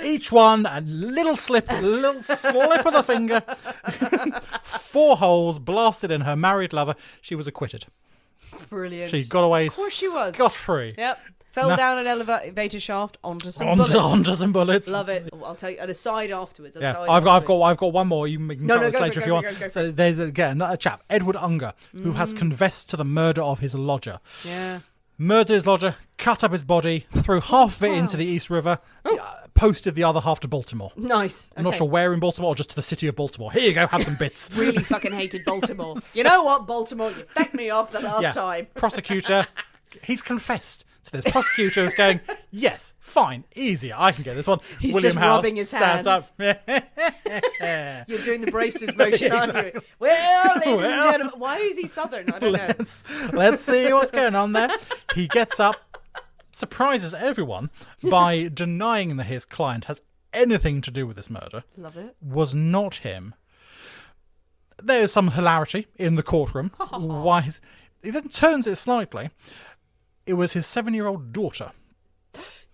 Each one a little slip of the finger. 4 holes blasted in her married lover. She was acquitted. Brilliant. She got away. Of course she was. Scot-free. Yep. Fell down an elevator shaft onto some bullets. Onto some bullets. Love it. I'll tell you an aside afterwards. I've got one more. You can tell us later if you want. Go. So there's another chap, Edward Unger, who has confessed to the murder of his lodger. Yeah. Murdered his lodger, cut up his body, threw half of it into the East River, posted the other half to Baltimore. Nice. I'm not sure where in Baltimore, or just to the city of Baltimore. Here you go, have some bits. Really fucking hated Baltimore. You know what, Baltimore? You backed me off the last time. Prosecutor, he's confessed. So there's prosecutors going, yes, fine, easier, I can get this one. He's William just Howe rubbing his stands hands. up. You're doing the braces motion, aren't you? Well, ladies and gentlemen, why is he Southern? I don't know. Let's see what's going on there. He gets up, surprises everyone by denying that his client has anything to do with this murder. Love it. Was not him. There is some hilarity in the courtroom. He then turns it slightly. It was his 7-year-old daughter.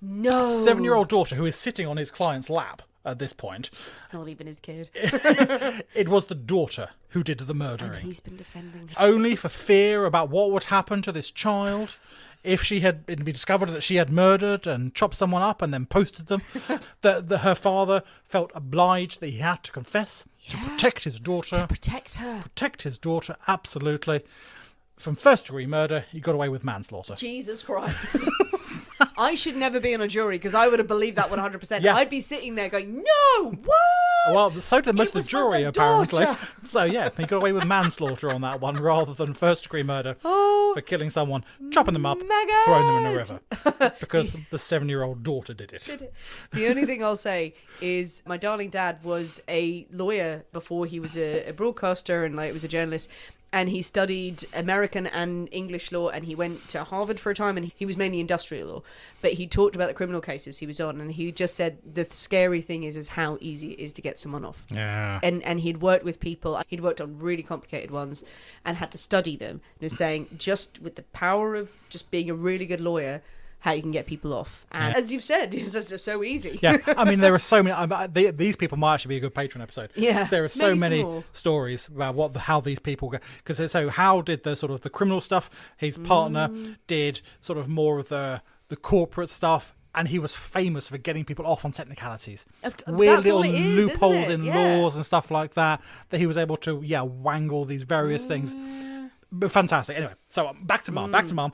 No. 7-year-old daughter who is sitting on his client's lap at this point. Not even his kid. It was the daughter who did the murdering. And he's been defending her. Only for fear about what would happen to this child if she had been discovered that she had murdered and chopped someone up and then posted them. that her father felt obliged that he had to confess to protect his daughter. To protect her. Protect his daughter, absolutely. From first-degree murder, he got away with manslaughter. Jesus Christ. I should never be on a jury because I would have believed that 100%. Yeah. I'd be sitting there going, no, what? Well, so did most of the jury, apparently. Daughter. So, yeah, he got away with manslaughter on that one rather than first-degree murder for killing someone, chopping them up, throwing them in a river. Because the 7-year-old daughter did it. The only thing I'll say is my darling dad was a lawyer before he was a broadcaster and was a journalist. And he studied American and English law, and he went to Harvard for a time, and he was mainly industrial law. But he talked about the criminal cases he was on, and he just said the scary thing is how easy it is to get someone off. Yeah. And he'd worked with people, he'd worked on really complicated ones, and had to study them. And was saying, just with the power of just being a really good lawyer, how you can get people off. And as you've said, it's just so easy. Yeah, I mean, there are so many. These people might actually be a good Patreon episode. Yeah, there are so many stories about how these people go. Because so how did the sort of the criminal stuff? His partner did sort of more of the corporate stuff. And he was famous for getting people off on technicalities. Weird Little all it is, loopholes isn't it? in Yeah. laws and stuff like that he was able to, wangle these various things. But fantastic. Anyway, so back to Mum. Back to Mum.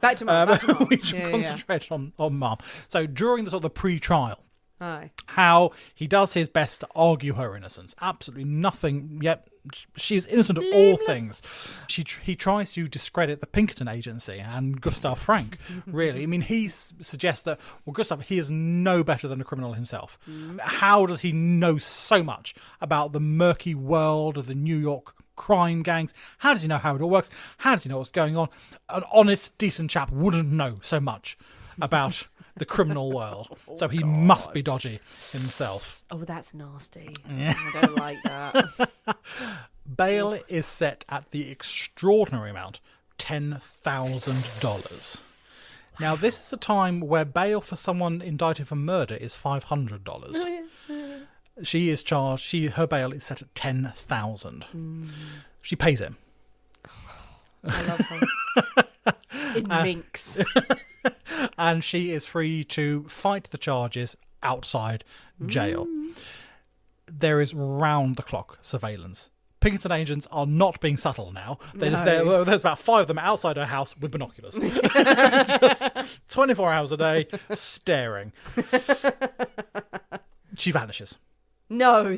We should concentrate on Mum. So during the sort of the pre-trial, Aye. how he does his best to argue her innocence. Absolutely nothing. Yet she's innocent of all things. He tries to discredit the Pinkerton agency and Gustav Frank. Really, I mean, he suggests that Gustav, he is no better than a criminal himself. How does he know so much about the murky world of the New York crime gangs? How does he know how it all works? How does he know what's going on? An honest, decent chap wouldn't know so much about the criminal world. So he must be dodgy himself. Oh, that's nasty. Yeah. I don't like that. Bail is set at the extraordinary amount, $10,000. Now, this is a time where bail for someone indicted for murder is $500. She is charged. Her bail is set at $10,000. She pays him. I love her. In minks. And she is free to fight the charges outside jail. There is round-the-clock surveillance. Pinkerton agents are not being subtle now. There's about 5 of them outside her house with binoculars. Just 24 hours a day, staring. She vanishes. No.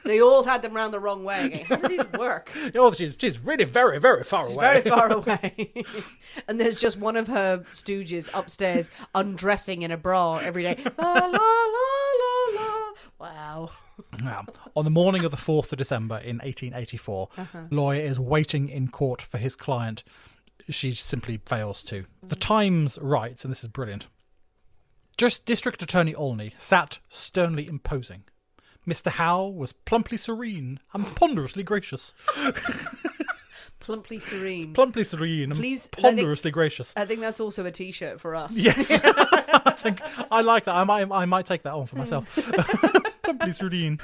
They all had them round the wrong way. Again. How did these work? Oh, she's really very, very far away. Very far away. And there's just one of her stooges upstairs undressing in a bra every day. La, la, la, la, la. Wow. Now, on the morning of the 4th of December in 1884, Lawyer is waiting in court for his client. She simply fails to. The Times writes, and this is brilliant, just District Attorney Olney sat sternly imposing. Mr. Howe was plumply serene and ponderously gracious. Plumply serene. Plumply serene and ponderously gracious. I think that's also a T-shirt for us. Yes. I like that. I might take that on for myself. Plumply serene.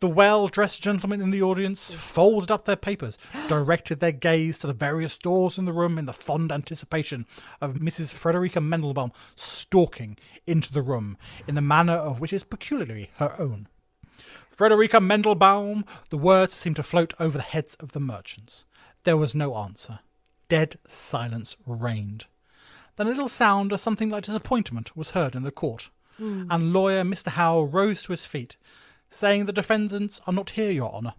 The well-dressed gentlemen in the audience folded up their papers, directed their gaze to the various doors in the room in the fond anticipation of Mrs. Fredericka Mandelbaum stalking into the room in the manner of which is peculiarly her own. Fredericka Mandelbaum, the words seemed to float over the heads of the merchants. There was no answer. Dead silence reigned. Then a little sound of something like disappointment was heard in the court, and Lawyer Mr. Howe rose to his feet, saying the defendants are not here, Your Honour.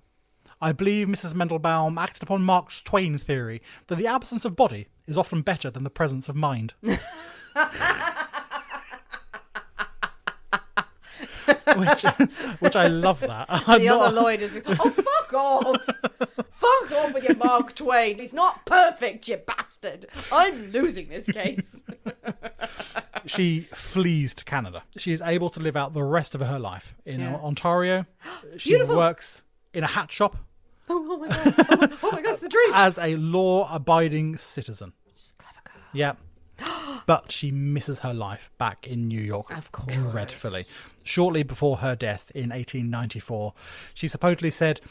I believe Mrs. Mandelbaum acted upon Mark Twain's theory that the absence of body is often better than the presence of mind. Which I love that. The other lawyer just goes, oh, fuck off. Fuck off with your Mark Twain. He's not perfect, you bastard. I'm losing this case. She flees to Canada. She is able to live out the rest of her life in Ontario. She Beautiful. works in a hat shop. Oh my God. Oh my God, it's the dream. As a law-abiding citizen. She's a clever girl. Yeah. But she misses her life back in New York Of course. dreadfully. Shortly before her death in 1894, she supposedly said,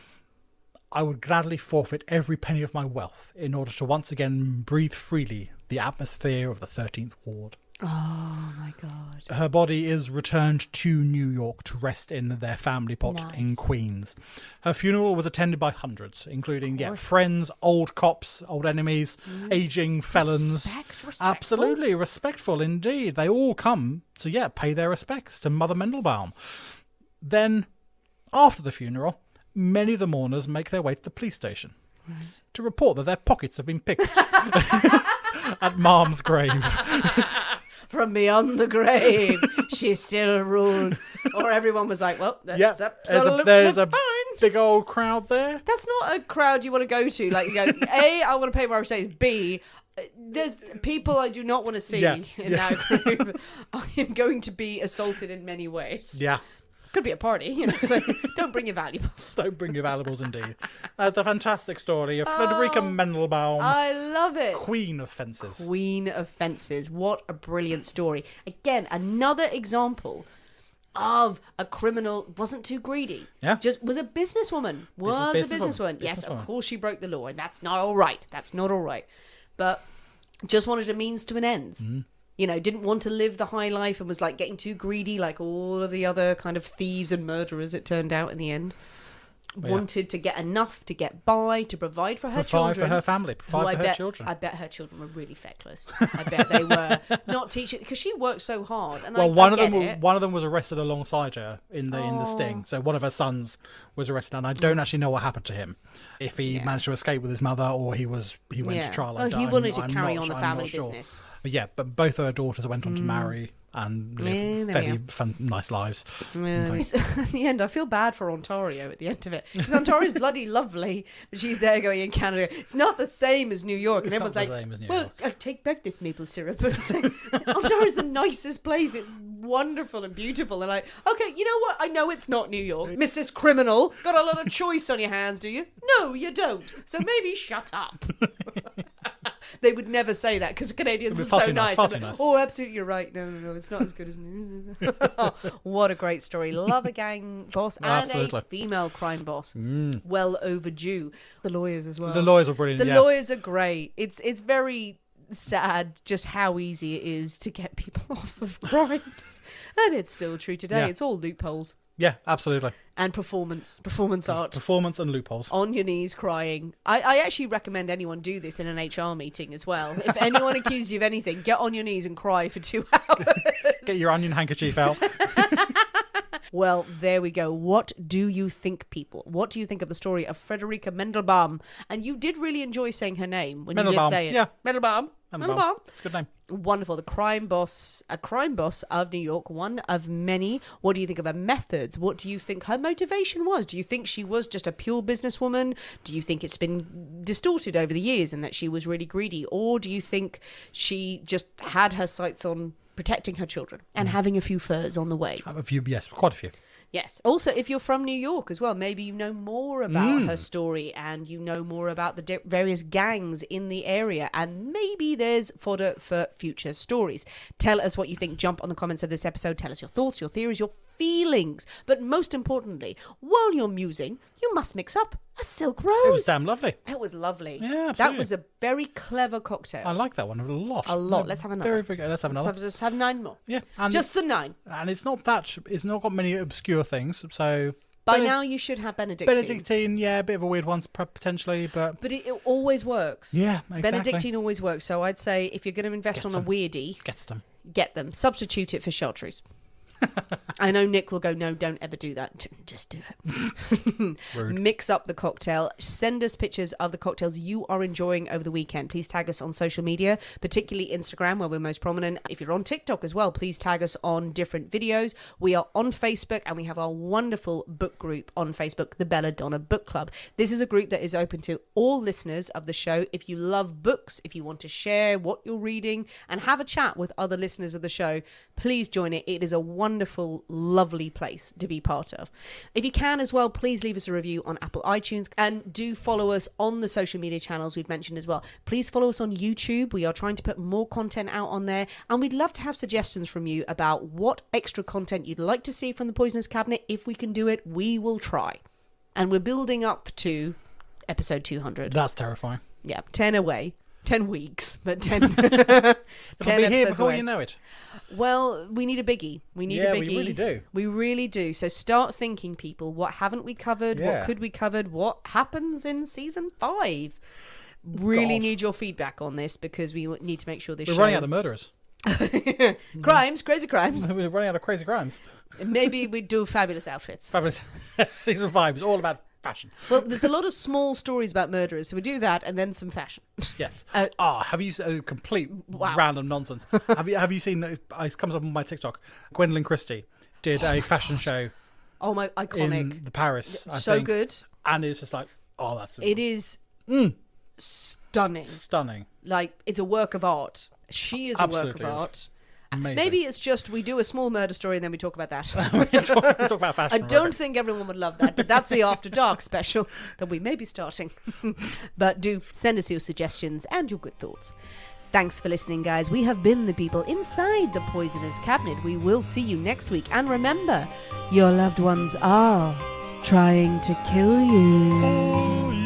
I would gladly forfeit every penny of my wealth in order to once again breathe freely the atmosphere of the 13th Ward. Oh my God. Her body is returned to New York to rest in their family plot in Queens. Her funeral was attended by hundreds, including friends, old cops, old enemies, aging felons. Respectful. Absolutely respectful indeed. They all come to pay their respects to Mother Mandelbaum. Then, after the funeral, many of the mourners make their way to the police station to report that their pockets have been picked at Mom's grave. From beyond the grave, she still ruled. Or everyone was like, well, that's there's a fine. big old crowd there. That's not a crowd you want to go to. Like, you go, A, I want to pay my respects. B, there's people I do not want to see in that group. I am going to be assaulted in many ways. Yeah. Could be a party, so don't bring your valuables. Don't bring your valuables, indeed. That's a fantastic story of Fredericka Mandelbaum. I love it. Queen of Fences. Queen of Fences. What a brilliant story. Again, another example of a criminal wasn't too greedy. Yeah. Just was a businesswoman. Yes, of course she broke the law, and that's not all right. But just wanted a means to an end. You know, didn't want to live the high life and was like getting too greedy like all of the other kind of thieves and murderers, it turned out in the end. Wanted to get enough to get by, to provide for her children. Provide for her family, provide for her children. I bet her children were really feckless. I bet they were not teaching, because she worked so hard. And one of them was arrested alongside her in the sting. So one of her sons was arrested, and I don't actually know what happened to him. If he managed to escape with his mother, or he went to trial. He wanted to carry on the family business. Yeah, but both of her daughters went on to marry and live fairly nice lives. In the end, I feel bad for Ontario at the end of it, because Ontario's bloody lovely, but she's there going, in Canada, it's not the same as New York. And everyone's like, well, I take back this maple syrup. And it's like, Ontario's the nicest place. It's wonderful and beautiful. And like, okay, you know what? I know it's not New York. Mrs. Criminal, got a lot of choice on your hands, do you? No, you don't. So maybe shut up. They would never say that, because Canadians are so nice. Oh, absolutely, you're right. No, it's not as good as What a great story. Love a gang boss and a female crime boss. Well overdue. The lawyers as well. The lawyers are brilliant. The lawyers are great. It's very sad just how easy it is to get people off of crimes, and it's still true today. It's all loopholes. Yeah, absolutely. And performance art. Performance and loopholes. On your knees crying. I actually recommend anyone do this in an HR meeting as well. If anyone accuses you of anything, get on your knees and cry for 2 hours. Get your onion handkerchief out. Well, there we go. What do you think, people? What do you think of the story of Fredericka Mandelbaum? And you did really enjoy saying her name when you did say it. Yeah. Mandelbaum. It's a good name. Wonderful. A crime boss of New York, one of many. What do you think of her methods? What do you think her motivation was? Do you think she was just a pure businesswoman? Do you think it's been distorted over the years and that she was really greedy? Or do you think she just had her sights on protecting her children and having a few furs on the way? Yes, quite a few. Yes. Also, if you're from New York as well, maybe you know more about her story and you know more about the various gangs in the area, and maybe there's fodder for future stories. Tell us what you think. Jump on the comments of this episode. Tell us your thoughts, your theories, your feelings. But most importantly, while you're musing, you must mix up a silk rose. It was damn lovely. It was lovely. Yeah, absolutely. That was a very clever cocktail. I like that one a lot. Let's have another. Very good. Let's have another. Let's have 9 more. Yeah. Just the 9. And it's not got many obscure things, so... By now you should have Benedictine. Benedictine, yeah, a bit of a weird one potentially, but... But it always works. Yeah, exactly. Benedictine always works, so I'd say if you're going to invest on a weirdie... Get them. Substitute it for chartreuse. I know Nick will go, no, don't ever do that. Just do it. Rude. Mix up the cocktail. Send us pictures of the cocktails you are enjoying over the weekend. Please tag us on social media, particularly Instagram, where we're most prominent. If you're on TikTok as well, please tag us on different videos. We are on Facebook, and we have our wonderful book group on Facebook, the Belladonna Book Club. This is a group that is open to all listeners of the show. If you love books, if you want to share what you're reading and have a chat with other listeners of the show, please join it. It is a wonderful, lovely place to be part of. If you can as well, please leave us a review on Apple iTunes, and do follow us on the social media channels we've mentioned as well. Please follow us on YouTube. We are trying to put more content out on there, and we'd love to have suggestions from you about what extra content you'd like to see from the Poisonous Cabinet. If we can do it, we will try. And we're building up to episode 200. That's terrifying. Yeah, 10 away. 10 weeks, but 10 It'll be here before away. You know it. Well, we need a biggie. We need a biggie. We really do. We really do. So start thinking, people. What haven't we covered? Yeah. What could we covered? What happens in season 5? Really need your feedback on this, because we need to make sure this We're show... running out of murderers. Crimes, crazy crimes. We're running out of crazy crimes. Maybe we'd do fabulous outfits. Fabulous. Season 5 is all about fashion. Well, there's a lot of small stories about murderers, so we do that and then some fashion. Yes. Have you complete random nonsense? Have you seen? It comes up on my TikTok. Gwendolyn Christie did a fashion show. Oh my, iconic! In the Paris, I so think. Good. And it's just like, it is stunning. Stunning. Like, it's a work of art. She is a work of art. Amazing. Maybe it's just we do a small murder story and then we talk about that. we talk about fashion. I don't think everyone would love that, but that's the After Dark special that we may be starting. But do send us your suggestions and your good thoughts. Thanks for listening, guys. We have been the people inside the Poisonous Cabinet. We will see you next week. And remember, your loved ones are trying to kill you.